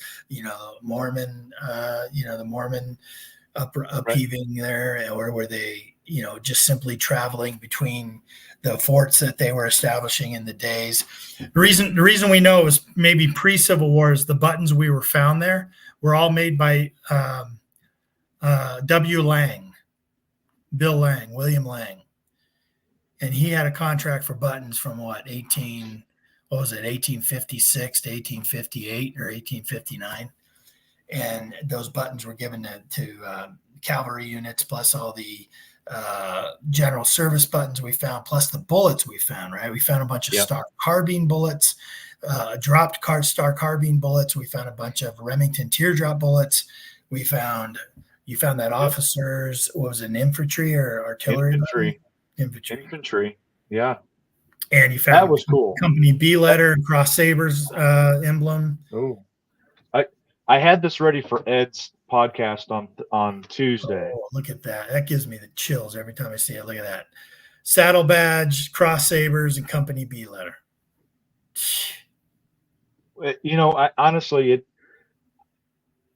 Mormon, the Mormon upheaving there, or were they, just simply traveling between the forts that they were establishing in the days. The reason we know it was maybe pre-Civil War is the buttons we were found there were all made by W. Lang, William Lang. And he had a contract for buttons from 1856 to 1858 or 1859. And those buttons were given to cavalry units, plus all the general service buttons we found, plus the bullets we found, right? We found a bunch of Star carbine bullets, dropped Star carbine bullets. We found a bunch of Remington teardrop bullets. You found that officers, what was it, infantry or artillery? Infantry. Yeah. And you found that was cool. Company B letter and Cross Sabers emblem. Oh, I had this ready for Ed's podcast on Tuesday. Oh, look at that. That gives me the chills every time I see it. Look at that. Saddle badge, Cross Sabers, and Company B letter. I honestly,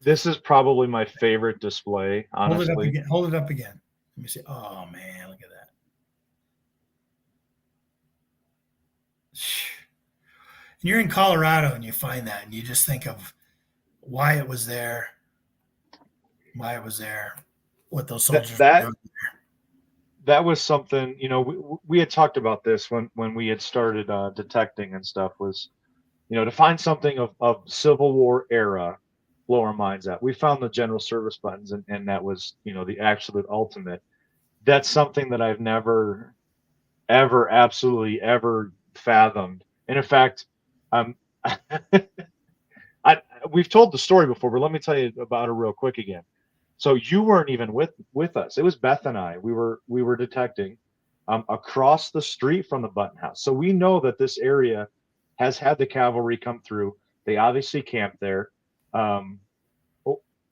This is probably my favorite display, honestly. Hold it up again. Hold it up again. Let me see. Oh man, look at that. And you're in Colorado and you find that and you just think of why it was there, what those soldiers were doing. That was something, we had talked about this when we had started detecting and stuff, was, to find something of Civil War era, blow our minds out. We found the general service buttons, and that was, the absolute ultimate. That's something that I've never, ever, absolutely ever fathomed. And in fact, we've told the story before, but let me tell you about it real quick again. So you weren't even with us. It was Beth and I. We were detecting across the street from the Button House. So we know that this area has had the cavalry come through. They obviously camped there.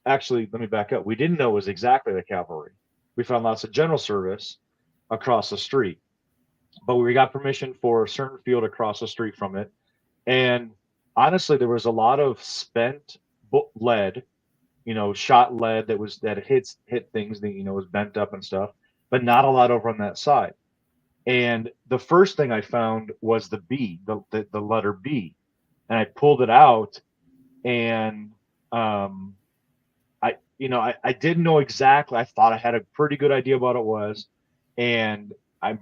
Actually, let me back up. We didn't know it was exactly the cavalry. We found lots of general service across the street, but we got permission for a certain field across the street from it. And honestly, there was a lot of spent lead, shot lead that hit things that, was bent up and stuff, but not a lot over on that side. And the first thing I found was the B, the letter B, and I pulled it out, and I didn't know exactly. I thought I had a pretty good idea what it was, and I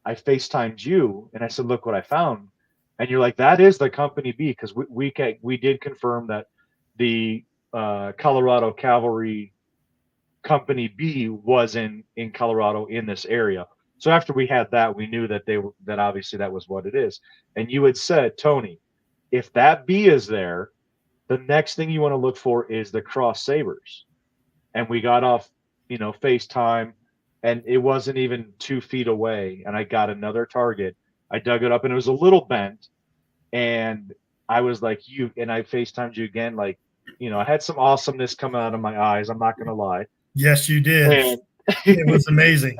FaceTimed you and I said, "Look what I found," and you're like, "That is the Company B," because we did confirm that the Colorado Cavalry Company B was in Colorado in this area. So after we had that, we knew that that obviously that was what it is. And you had said, Tony, if that B is there, the next thing you want to look for is the cross sabers. And we got off, FaceTime, and it wasn't even 2 feet away. And I got another target. I dug it up, and it was a little bent. And I was like, and I FaceTimed you again, like, I had some awesomeness coming out of my eyes. I'm not going to lie. Yes, you did. And it was amazing.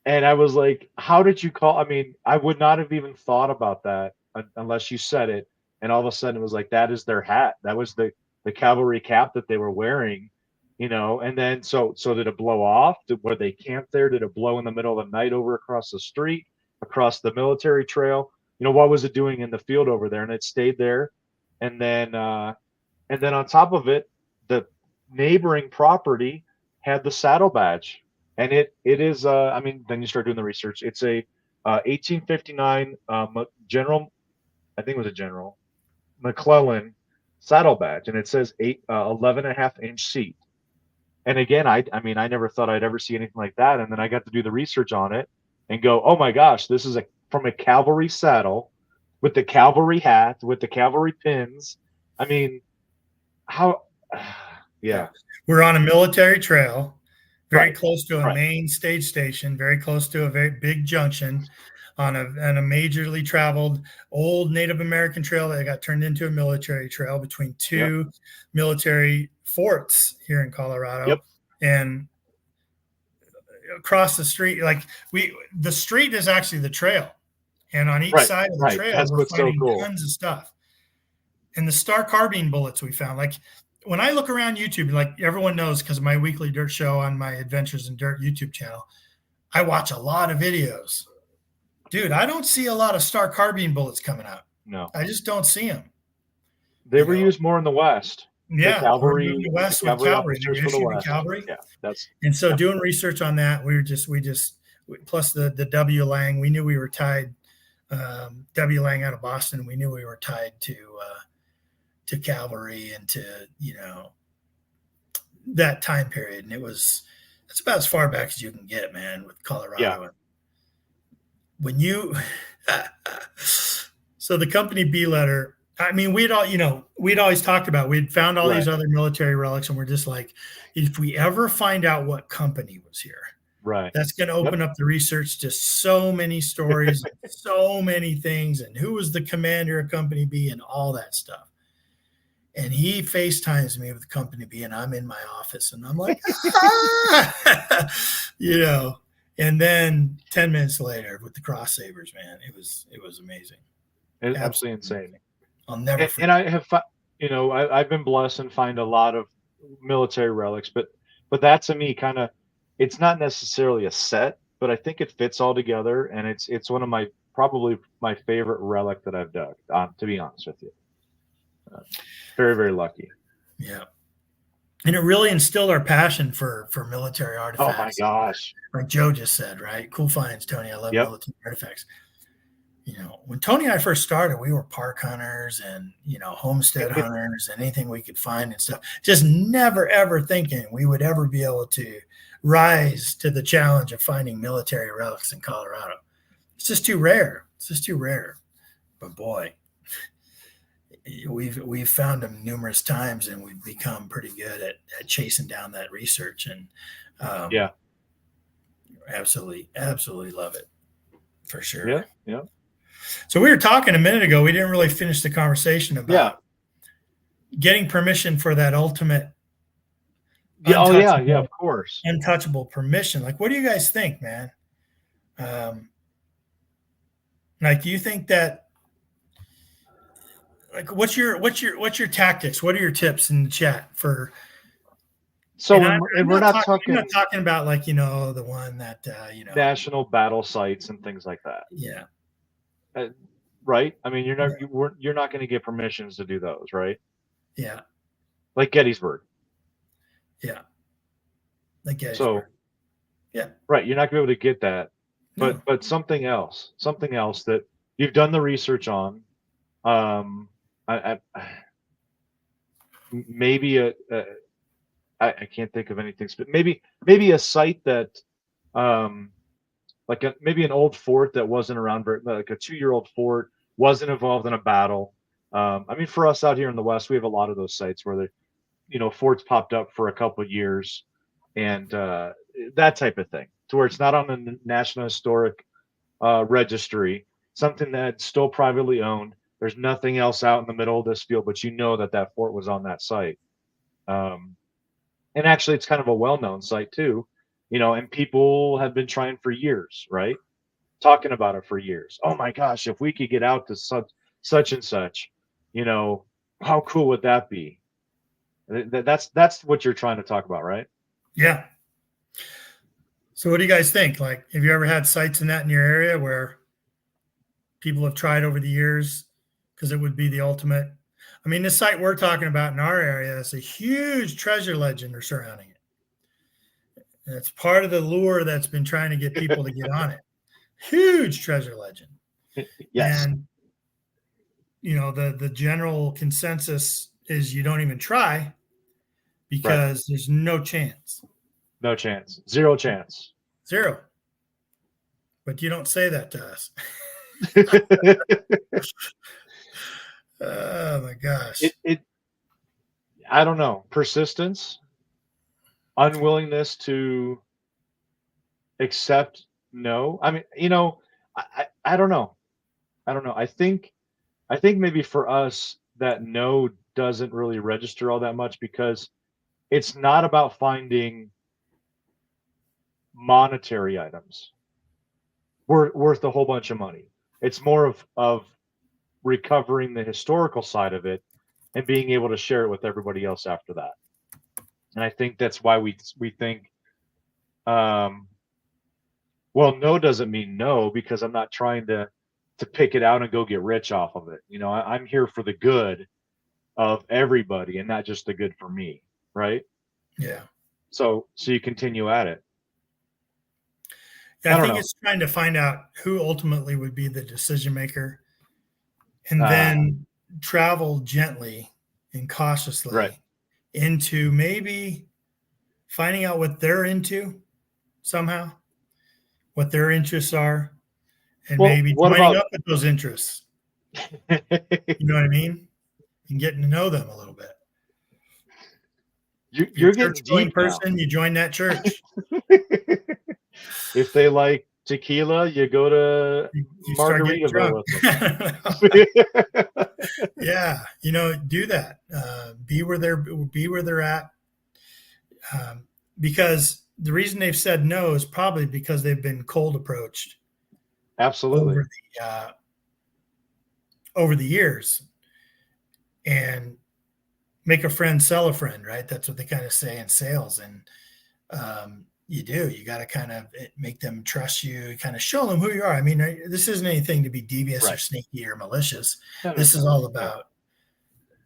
And I was like, how did you call? I mean, I would not have even thought about that unless you said it. And all of a sudden it was like, that is their hat. That was the cavalry cap that they were wearing, and then, so did it blow off? Were they camped there? Did it blow in the middle of the night over across the street, across the military trail? What was it doing in the field over there? And it stayed there. And then on top of it, the neighboring property had the saddle badge. And it is, then you start doing the research. It's a 1859 General, I think it was a General McClellan saddle badge, and it says 11.5-inch seat. And again, I never thought I'd ever see anything like that. And then I got to do the research on it and go, oh my gosh, this is from a cavalry saddle with the cavalry hat, with the cavalry pins. I mean, how? Yeah, we're on a military trail. Very right. close to a main stage station, very close to a very big junction on a majorly traveled old Native American trail that got turned into a military trail between two military forts here in Colorado. Yep. And across the street, the street is actually the trail. And on each side of the trail, we're finding tons of stuff. And the star carbine bullets we found, when I look around YouTube, like everyone knows, because of my weekly dirt show on my Adventures in Dirt YouTube channel, I watch a lot of videos. Dude, I don't see a lot of star carbine bullets coming out. No. I just don't see them. They were used more in the West. Yeah. The cavalry, the West with cavalry. Cavalry. Yeah, and so doing research on that, plus the W. Lang, we knew we were tied, W. Lang out of Boston, we knew we were tied to cavalry and to, that time period. And it's about as far back as you can get, man, with Colorado. Yeah. So the Company B letter, we'd always talked about, we'd found all these other military relics, and we're just like, if we ever find out what company was here, right, that's going to open up the research to so many stories, so many things, and who was the commander of Company B and all that stuff. And he FaceTimes me with Company B, and I'm in my office, and I'm like, and then 10 minutes later with the cross sabers, man, it was amazing. It's absolutely insane. I'll never forget. And I have, I've been blessed and find a lot of military relics, but that to me kind of, it's not necessarily a set, but I think it fits all together, and it's one of my, probably my favorite relic that I've dug. To be honest with you, very very lucky. Yeah. And it really instilled our passion for military Oh my artifacts. gosh. Like Joe just said, right? Cool finds, Tony. I love Yep. military artifacts. When Tony and I first started, we were park hunters and, homestead hunters and anything we could find and stuff. Just never, ever thinking we would ever be able to rise to the challenge of finding military relics in Colorado. It's just too rare. But boy, we've found them numerous times, and we've become pretty good at chasing down that research. And Yeah. absolutely love it, for sure. Yeah. Yeah. So we were talking a minute ago. We didn't really finish the conversation about getting permission for that ultimate. Yeah. Oh yeah. Yeah. Of course. Untouchable permission. Like, what do you guys think, man? Like, do you think that? Like, what's your tactics? What are your tips in the chat for? So we're not talking about, like, the one that national battle sites and things like that. Yeah. Right. I mean, you're not going to get permissions to do those, right? Yeah. Like Gettysburg. Yeah. Like Gettysburg. So. Yeah. Right. You're not going to be able to get that, but something else that you've done the research on. Maybe I can't think of anything, but maybe a site that, maybe an old fort that wasn't around, like a 2-year-old fort, wasn't involved in a battle. I mean, for us out here in the West, we have a lot of those sites where the, forts popped up for a couple of years, and that type of thing, to where it's not on the National Historic Registry, something that's still privately owned. There's nothing else out in the middle of this field, but that fort was on that site. And actually, it's kind of a well-known site too, and people have been trying for years, right? Talking about it for years. Oh my gosh, if we could get out to such and such, how cool would that be? That's what you're trying to talk about, right? Yeah. So what do you guys think? Like, have you ever had sites in your area where people have tried over the years? Because it would be the ultimate. I mean, this site we're talking about in our area is a huge treasure legend surrounding it. And it's part of the lure that's been trying to get people to get on it. Huge treasure legend. Yes. And, the general consensus is you don't even try, because there's no chance. No chance. Zero chance. Zero. But you don't say that to us. Oh my gosh. I don't know. Persistence, unwillingness to accept no. I mean, I don't know. I think maybe for us that no doesn't really register all that much, because it's not about finding monetary items worth a whole bunch of money. It's more of recovering the historical side of it and being able to share it with everybody else after that. And I think that's why we think, well, no doesn't mean no, because I'm not trying to pick it out and go get rich off of it. I'm here for the good of everybody and not just the good for me. Right. Yeah. So you continue at it. Yeah, I think it's trying to find out who ultimately would be the decision maker, and then travel gently and cautiously into maybe finding out what they're into somehow, what their interests are, and maybe joining up with those interests. You know what I mean? And getting to know them a little bit. You're getting deep person, you join that church. If they like tequila, you go to Margaritaville with them. Yeah, do that. Be where they're at. Because the reason they've said no is probably because they've been cold approached. Absolutely. Over the years, and make a friend, sell a friend, right? That's what they kind of say in sales. And you got to kind of make them trust you, kind of show them who you are. I mean, this isn't anything to be devious or sneaky or malicious. This is all about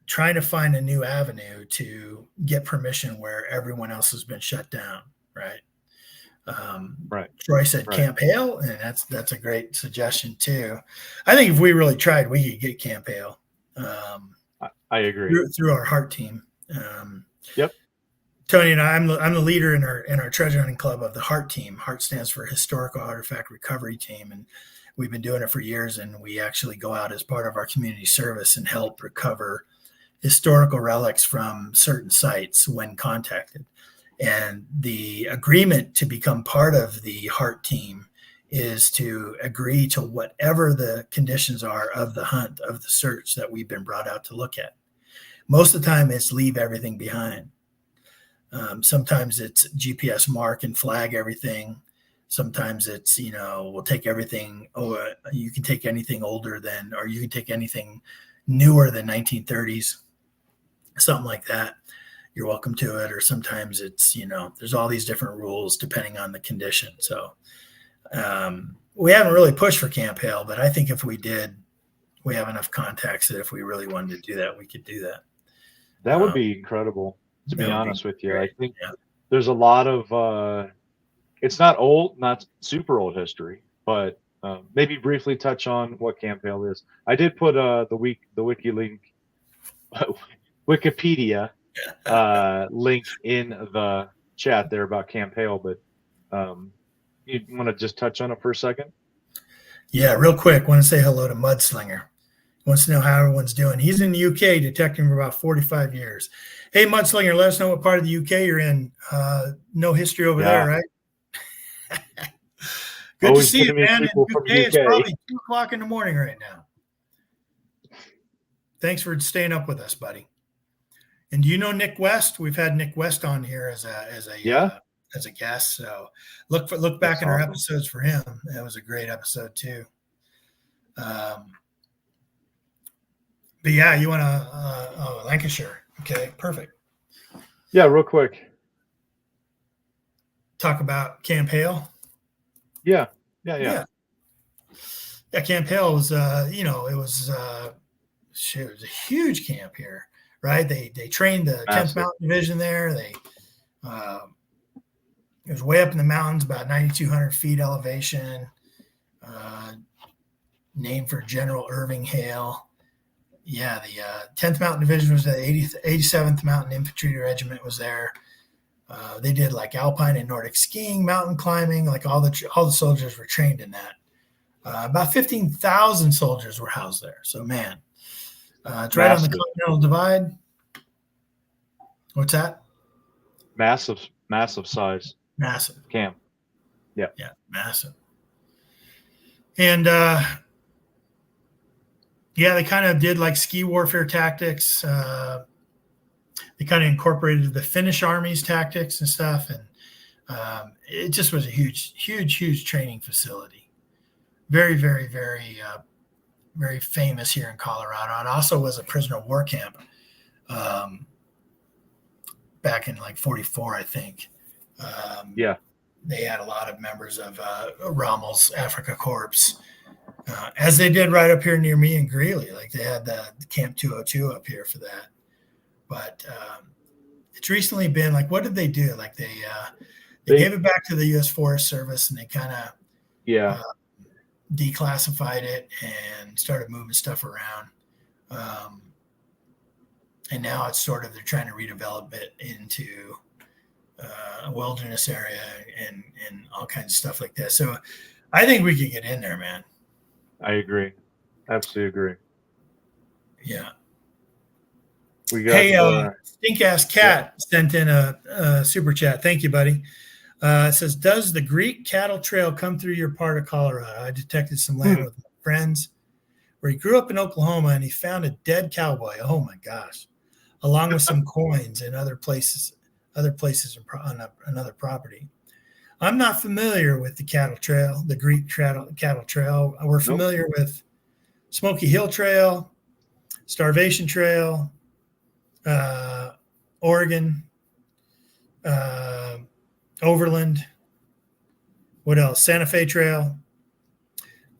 trying to find a new avenue to get permission where everyone else has been shut down. Right. Troy said Camp Hale, and that's a great suggestion too. I think if we really tried, we could get Camp Hale. I agree. Through our heart team. Yep. Tony and I'm the leader in our treasure hunting club of the heart team. Heart stands for Historical Artifact Recovery Team, and we've been doing it for years. And we actually go out as part of our community service and help recover historical relics from certain sites when contacted. And the agreement to become part of the heart team is to agree to whatever the conditions are of the hunt, of the search that we've been brought out to look at. Most of the time it's leave everything behind. Sometimes it's GPS mark and flag everything. Sometimes it's, we'll take everything. You can take anything older than, or you can take anything newer than 1930s, something like that. You're welcome to it. Or sometimes it's, there's all these different rules depending on the condition. So we haven't really pushed for Camp Hale, but I think if we did, we have enough contacts that if we really wanted to do that, we could do that. That would be incredible, to be honest with you. I think there's a lot of, it's not old, not super old history, but maybe briefly touch on what Camp Hale is. I did put the wiki link, Wikipedia link in the chat there about Camp Hale, but you want to just touch on it for a second? Yeah, real quick. Want to say hello to Mudslinger. Wants to know how everyone's doing. He's in the UK detecting for about 45 years. Hey, Mudslinger, let us know what part of the UK you're in. No history over there, right? Good Always to see you, man. UK. It's probably 2 o'clock in the morning right now. Thanks for staying up with us, buddy. And do you know Nick West? We've had Nick West on here as a guest. So look back in our episodes for him. That was a great episode too. But yeah, you want to Lancashire? Okay, perfect. Yeah, real quick. Talk about Camp Hale. Yeah. Camp Hale was, it was a huge camp here, right? They trained the 10th Mountain Division there. It was way up in the mountains, about 9,200 feet elevation. Named for General Irving Hale. Yeah, the 10th Mountain Division was there. The 87th Mountain Infantry Regiment was there. They did like alpine and Nordic skiing, mountain climbing. Like all the soldiers were trained in that. About 15,000 soldiers were housed there. So man, it's right on the Continental Divide. What's that? Massive size. Massive camp. Yeah, massive. And they kind of did like ski warfare tactics. They kind of incorporated the Finnish army's tactics and stuff. And it just was a huge training facility. Very, very, very, very famous here in Colorado. It also was a prisoner of war camp back in like 44, I think. They had a lot of members of Rommel's Africa Corps. As they did right up here near me in Greeley. Like they had the Camp 202 up here for that. But it's recently been like, what did they do? Like they gave it back to the U.S. Forest Service, and they kind of declassified it and started moving stuff around. And now it's sort of, they're trying to redevelop it into a wilderness area and all kinds of stuff like that. So I think we could get in there, man. I agree. Absolutely agree. Yeah. We got Stink Ass Cat sent in a super chat. Thank you, buddy. It says, does the Greek Cattle Trail come through your part of Colorado? I detected some land with my friends where he grew up in Oklahoma, and he found a dead cowboy. Oh my gosh. Along with some coins and other places on another property. I'm not familiar with the cattle trail, the Greek cattle trail. We're familiar with Smoky Hill Trail, Starvation Trail, Oregon, Overland. What else? Santa Fe Trail.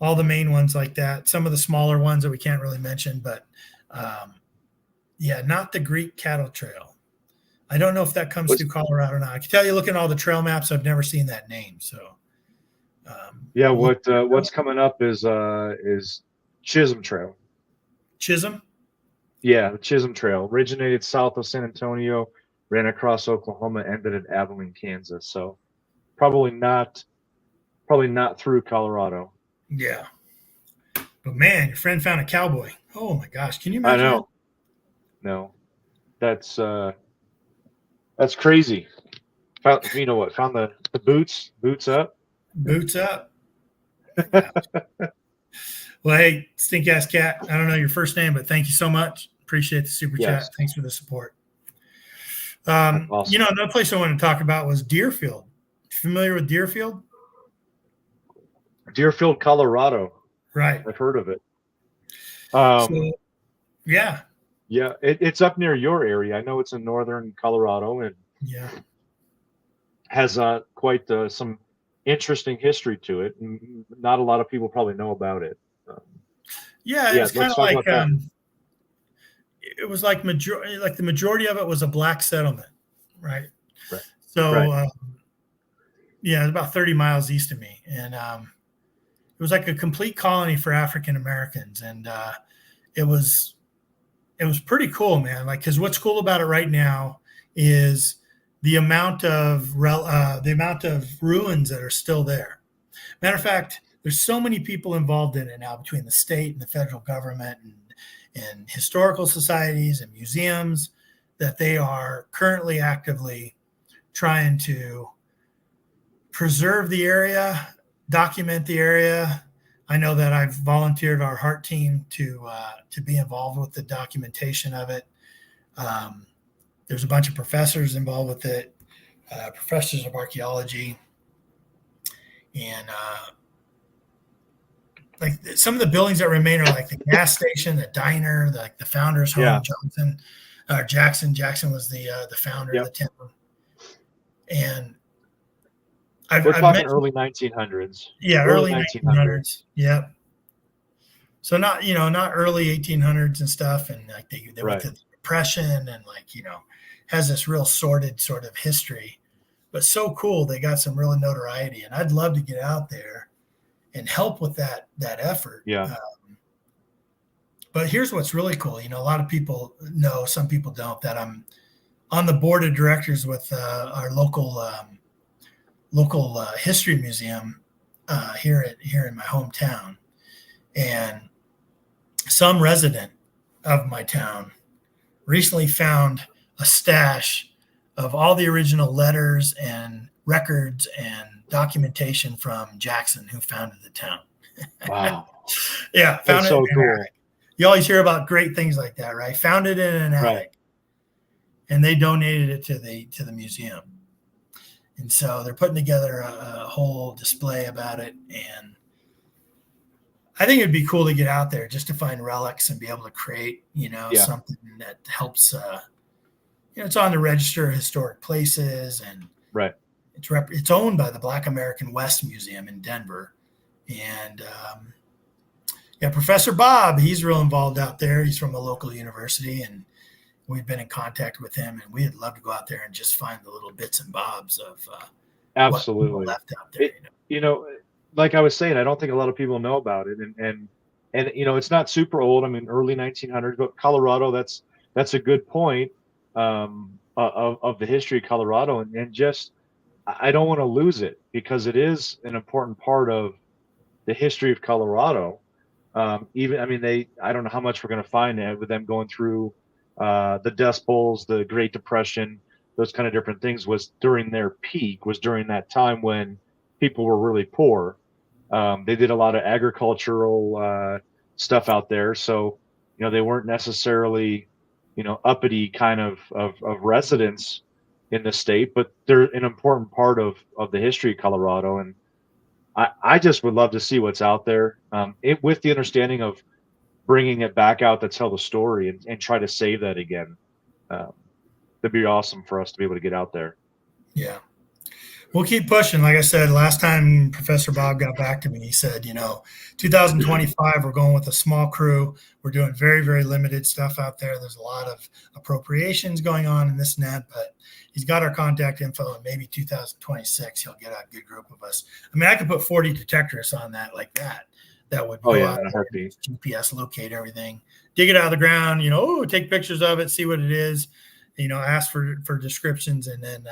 All the main ones like that. Some of the smaller ones that we can't really mention, but not the Greek Cattle Trail. I don't know if that comes through Colorado or not. I can tell you, looking at all the trail maps, I've never seen that name. So, what's coming up is Chisholm Trail. Chisholm? Yeah, the Chisholm Trail originated south of San Antonio, ran across Oklahoma, ended at Abilene, Kansas. So, probably not through Colorado. Yeah. But man, your friend found a cowboy. Oh my gosh, can you imagine? I know. No, that's crazy. Found the boots up. Boots up. Yeah. Well, hey, Stink Ass Cat, I don't know your first name, but thank you so much. Appreciate the super chat. Thanks for the support. Awesome. Another place I wanted to talk about was Deerfield. Familiar with Deerfield? Deerfield, Colorado. Right. I've heard of it. Yeah, it's up near your area. I know it's in northern Colorado and has quite some interesting history to it. And not a lot of people probably know about it. It's kind of like it was like the majority of it was a black settlement, right? Right. So it's about 30 miles east of me, and it was like a complete colony for African Americans, and it was pretty cool, man. Like, because what's cool about it right now is the amount of ruins that are still there. Matter of fact, there's so many people involved in it now between the state and the federal government and historical societies and museums that they are currently actively trying to preserve the area, document the area. I know that I've volunteered our HEART team to be involved with the documentation of it. There's a bunch of professors involved with it, professors of archaeology, and like some of the buildings that remain are like the gas station, the diner, like the founder's home. Jackson was the founder of the town, and we're talking early 1900s. Yeah, early 1900s. Yeah. So not early 1800s and stuff, and like they went through the Depression, and has this real sordid sort of history, but so cool. They got some real notoriety, and I'd love to get out there and help with that effort. Yeah. But here's what's really cool. A lot of people know, some people don't, that I'm on the board of directors with our local history museum here in my hometown, and some resident of my town recently found a stash of all the original letters and records and documentation from Jackson, who founded the town. Wow. Yeah, found it in an attic. You always hear about great things like that, right? Found it in an attic, and they donated it to the museum. And so they're putting together a whole display about it. And I think it'd be cool to get out there just to find relics and be able to create, something that helps. It's on the Register of Historic Places, and it's owned by the Black American West Museum in Denver. And Professor Bob, he's real involved out there. He's from a local university, and we've been in contact with him, and we'd love to go out there and just find the little bits and bobs of absolutely what left out there. Like I was saying, I don't think a lot of people know about it, and it's not super old. I mean, early 1900s, but Colorado, that's a good point of the history of Colorado, and just I don't want to lose it because it is an important part of the history of Colorado. I don't know how much we're going to find with them going through the Dust Bowls, the Great Depression, those kind of different things was during their peak, was during that time when people were really poor. They did a lot of agricultural stuff out there. So, they weren't necessarily, uppity kind of residents in the state, but they're an important part of the history of Colorado. And I just would love to see what's out there with the understanding of bringing it back out to tell the story and try to save that again. It'd be awesome for us to be able to get out there. Yeah. We'll keep pushing. Like I said, last time Professor Bob got back to me, he said, 2025, we're going with a small crew. We're doing very, very limited stuff out there. There's a lot of appropriations going on and this and that, but he's got our contact info, and maybe 2026, he'll get a good group of us. I mean, I could put 40 detectorists on that like that. That would go out there, GPS locate everything, dig it out of the ground, take pictures of it, see what it is, ask for descriptions, and then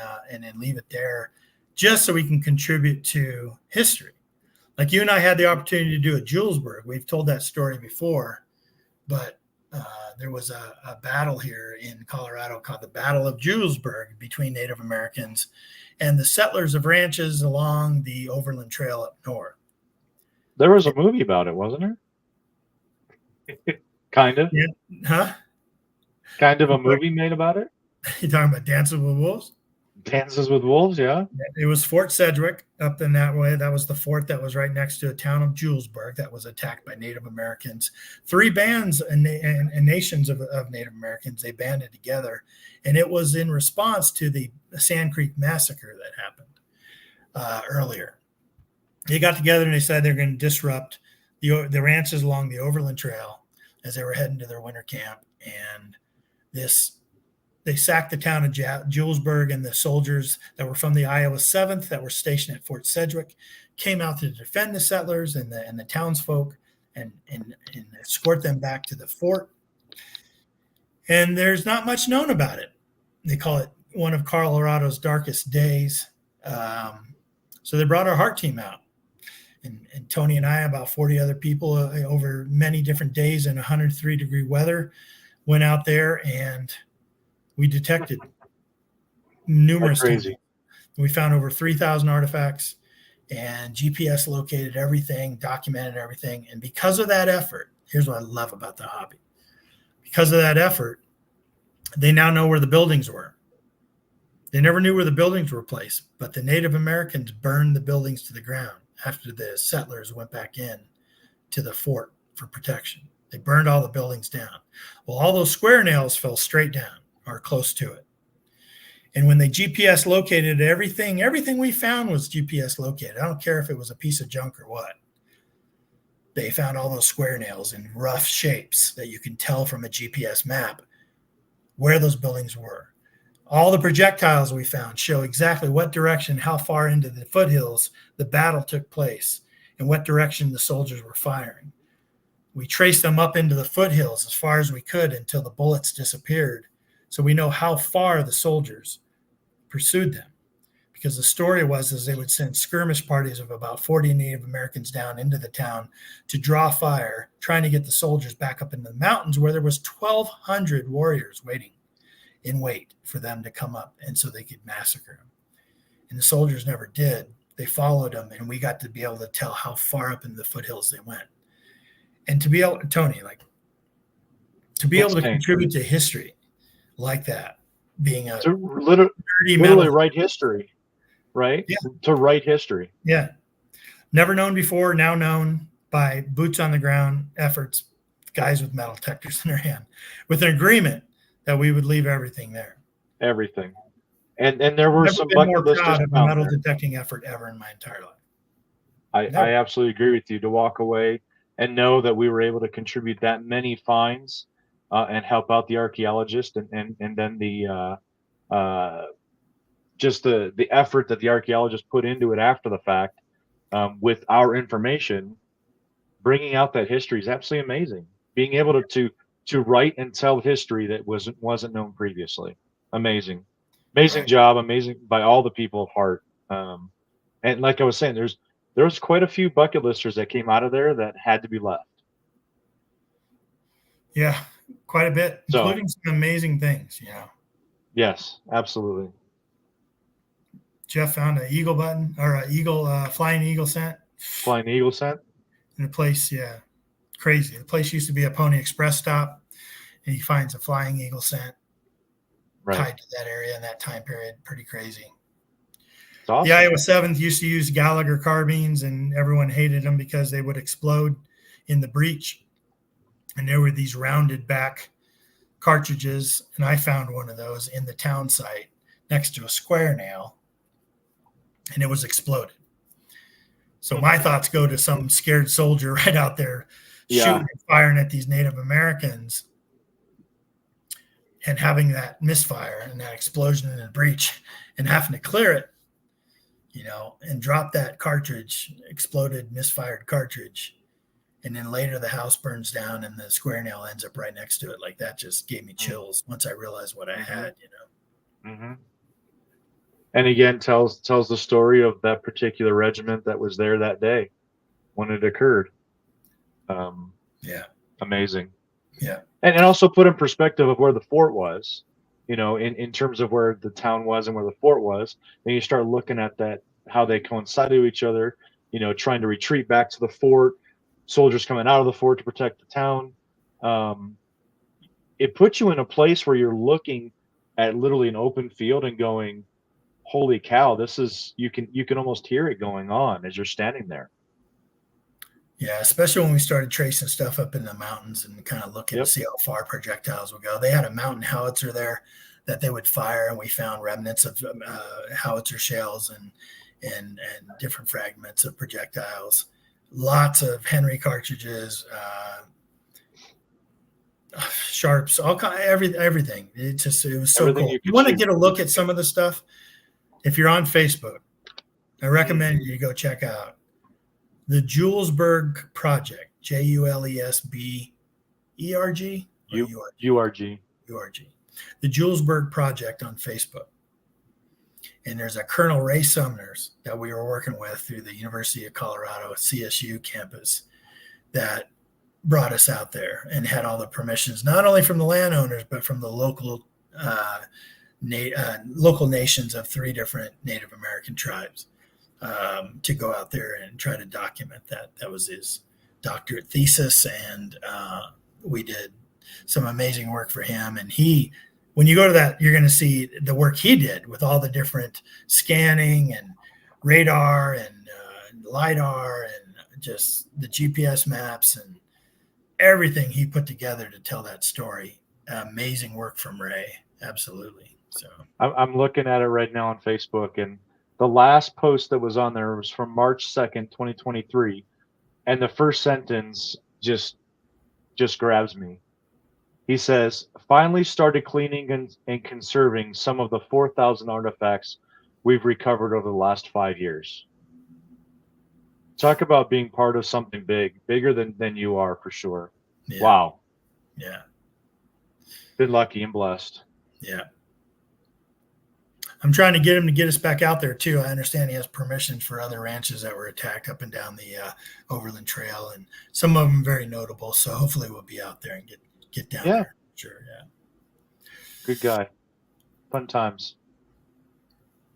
leave it there, just so we can contribute to history. Like you and I had the opportunity to do at Julesburg. We've told that story before, but there was a battle here in Colorado called the Battle of Julesburg between Native Americans and the settlers of ranches along the Overland Trail up north. There was a movie about it, wasn't there? Kind of. Yeah. Huh? Kind of a movie made about it? You talking about Dances with Wolves? Dances with Wolves, yeah. It was Fort Sedgwick up in that way. That was the fort that was right next to a town of Julesburg that was attacked by Native Americans. 3 bands and nations of Native Americans, they banded together. And it was in response to the Sand Creek Massacre that happened earlier. They got together and they said they're going to disrupt the ranches along the Overland Trail as they were heading to their winter camp. And they sacked the town of Julesburg, and the soldiers that were from the Iowa 7th that were stationed at Fort Sedgwick came out to defend the settlers and the townsfolk and escort them back to the fort. And there's not much known about it. They call it one of Colorado's darkest days. So they brought our heart team out. And Tony and I, about 40 other people over many different days in 103-degree weather, went out there and we detected numerous things. We found over 3,000 artifacts and GPS located everything, documented everything. And because of that effort, here's what I love about the hobby. Because of that effort, they now know where the buildings were. They never knew where the buildings were placed, but the Native Americans burned the buildings to the ground after the settlers went back in to the fort for protection. They burned all the buildings down. Well, all those square nails fell straight down or close to it. And when they GPS located everything we found was GPS located. I don't care if it was a piece of junk or what. They found all those square nails in rough shapes that you can tell from a GPS map where those buildings were. All the projectiles we found show exactly what direction, how far into the foothills the battle took place, and what direction the soldiers were firing. We traced them up into the foothills as far as we could until the bullets disappeared, so we know how far the soldiers pursued them. Because the story was they would send skirmish parties of about 40 Native Americans down into the town to draw fire, trying to get the soldiers back up in the mountains where there was 1,200 warriors waiting in wait for them to come up, and so they could massacre them. And the soldiers never did. They followed them, and we got to be able to tell how far up in the foothills they went. And to be able, Tony, able to contribute to history like that, being a literally write history, right? Yeah. To write history. Yeah. Never known before, now known by boots on the ground efforts, guys with metal detectors in their hand, with an agreement that we would leave everything there. Everything. And there were some bucket listers proud of a metal detecting effort ever in my entire life. I absolutely agree with you, to walk away and know that we were able to contribute that many finds and help out the archaeologist and then the just the effort that the archaeologist put into it after the fact with our information, bringing out that history is absolutely amazing. Being able to write and tell history that wasn't known previously. Amazing right. Job. Amazing by all the people of heart. And like I was saying, there was quite a few bucket listers that came out of there that had to be left. Yeah, quite a bit, including some amazing things, Yes, absolutely. Jeff found an eagle button or a flying eagle scent. Flying eagle scent? In a place, yeah. Crazy. The place used to be a Pony Express stop, and he finds a flying eagle scent tied to that area in that time period. Pretty crazy. It's awesome. The Iowa 7th used to use Gallagher carbines, and everyone hated them because they would explode in the breach. And there were these rounded back cartridges, and I found one of those in the town site next to a square nail, and it was exploded. So my thoughts go to some scared soldier right out there shooting and firing at these Native Americans and having that misfire and that explosion in a breach and having to clear it, and drop that cartridge, exploded, misfired cartridge. And then later the house burns down and the square nail ends up right next to it. Like, that just gave me chills once I realized what I had, Mm-hmm. And again, tells the story of that particular regiment that was there that day when it occurred. Amazing. Yeah. And also put in perspective of where the fort was, in terms of where the town was and where the fort was. Then you start looking at that, how they coincided with each other, trying to retreat back to the fort, soldiers coming out of the fort to protect the town. It puts you in a place where you're looking at literally an open field and going, holy cow, this is, you can almost hear it going on as you're standing there. Yeah, especially when we started tracing stuff up in the mountains and kind of looking to see how far projectiles would go. They had a mountain howitzer there that they would fire, and we found remnants of howitzer shells and different fragments of projectiles. Lots of Henry cartridges, sharps, all kind, everything. It was so cool. You want to get a look at some of the stuff? If you're on Facebook, I recommend you go check out the Julesburg Project, JULESBERG, URG, the Julesburg Project on Facebook. And there's a Colonel Ray Sumners that we were working with through the University of Colorado CSU campus that brought us out there and had all the permissions, not only from the landowners, but from the local nations of 3 different Native American tribes, to go out there and try to document that. That was his doctorate thesis, and we did some amazing work for him. And when you go to that, you're going to see the work he did with all the different scanning and radar and LiDAR and just the GPS maps and everything he put together to tell that story. Amazing work from Ray. Absolutely. So I'm looking at it right now on Facebook, and the last post that was on there was from March 2nd, 2023. And the first sentence just grabs me. He says, finally started cleaning and conserving some of the 4,000 artifacts we've recovered over the last 5 years. Talk about being part of something bigger than you are, for sure. Yeah. Wow. Yeah. Been lucky and blessed. Yeah. I'm trying to get him to get us back out there too. I understand he has permission for other ranches that were attacked up and down the Overland Trail, and some of them very notable. So hopefully we'll be out there and get down there. Sure. Yeah. Good guy. Fun times.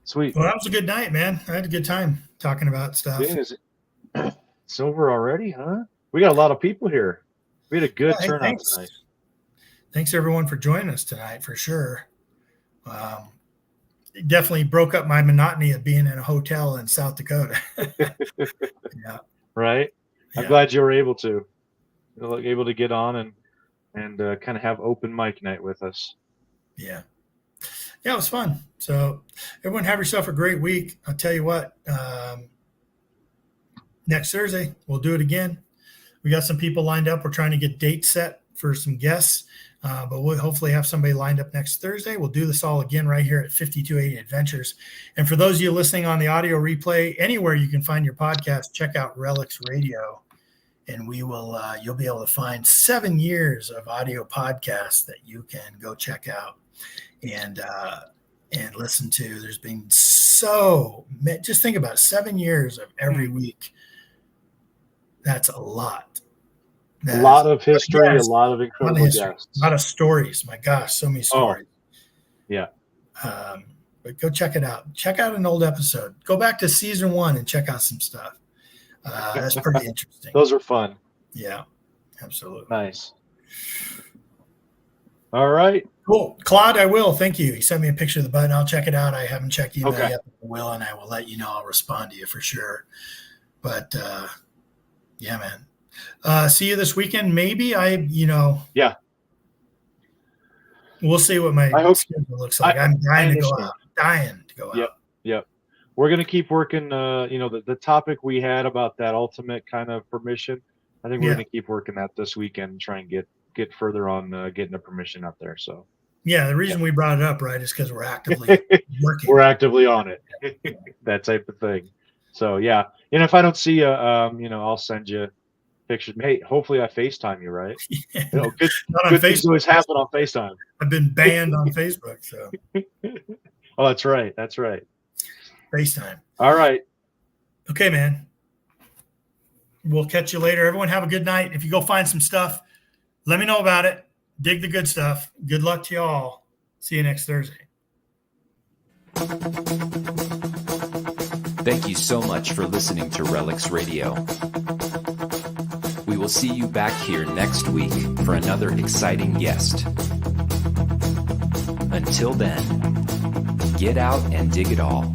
Sweet. Well, that was a good night, man. I had a good time talking about stuff. It's over already, huh? We got a lot of people here. We had a good turnout tonight. Thanks everyone for joining us tonight, for sure. It definitely broke up my monotony of being in a hotel in South Dakota. Yeah. Right. I'm glad you were able to get on and kind of have open mic night with us. Yeah. Yeah, it was fun. So everyone have yourself a great week. I'll tell you what, next Thursday, we'll do it again. We got some people lined up. We're trying to get dates set for some guests. But we'll hopefully have somebody lined up next Thursday. We'll do this all again right here at 5280 Adventures. And for those of you listening on the audio replay, anywhere you can find your podcast, check out RELICS Radio. And we will, you'll be able to find 7 years of audio podcasts that you can go check out and listen to. There's been just think about 7 years of every week. That's a lot. A lot of history, a lot of incredible guests. A lot of stories. My gosh, so many stories. Yeah. But go check it out. Check out an old episode. Go back to season 1 and check out some stuff. That's pretty interesting. Those are fun. Yeah, absolutely. Nice. All right. Cool. Claude, I will. Thank you. He sent me a picture of the button. I'll check it out. I haven't checked email yet, but I will, and I will let you know. I'll respond to you for sure. But, yeah, man. See you this weekend, maybe. Yeah. We'll see what my schedule looks like. I'm dying to go out. Yep. We're going to keep working, the topic we had about that ultimate kind of permission. I think we're going to keep working that this weekend and try and get further on getting the permission out there. So, yeah, the reason we brought it up, right, is because we're actively working. We're actively on it. That type of thing. So, yeah. And if I don't see you, I'll send you pictures. Hey, hopefully I FaceTime you, right? Good things always happen on FaceTime. I've been banned on Facebook, so. Oh, that's right. FaceTime. All right. Okay, man. We'll catch you later. Everyone have a good night. If you go find some stuff, let me know about it. Dig the good stuff. Good luck to you all. See you next Thursday. Thank you so much for listening to RELICS Radio. We will see you back here next week for another exciting guest. Until then, get out and dig it all.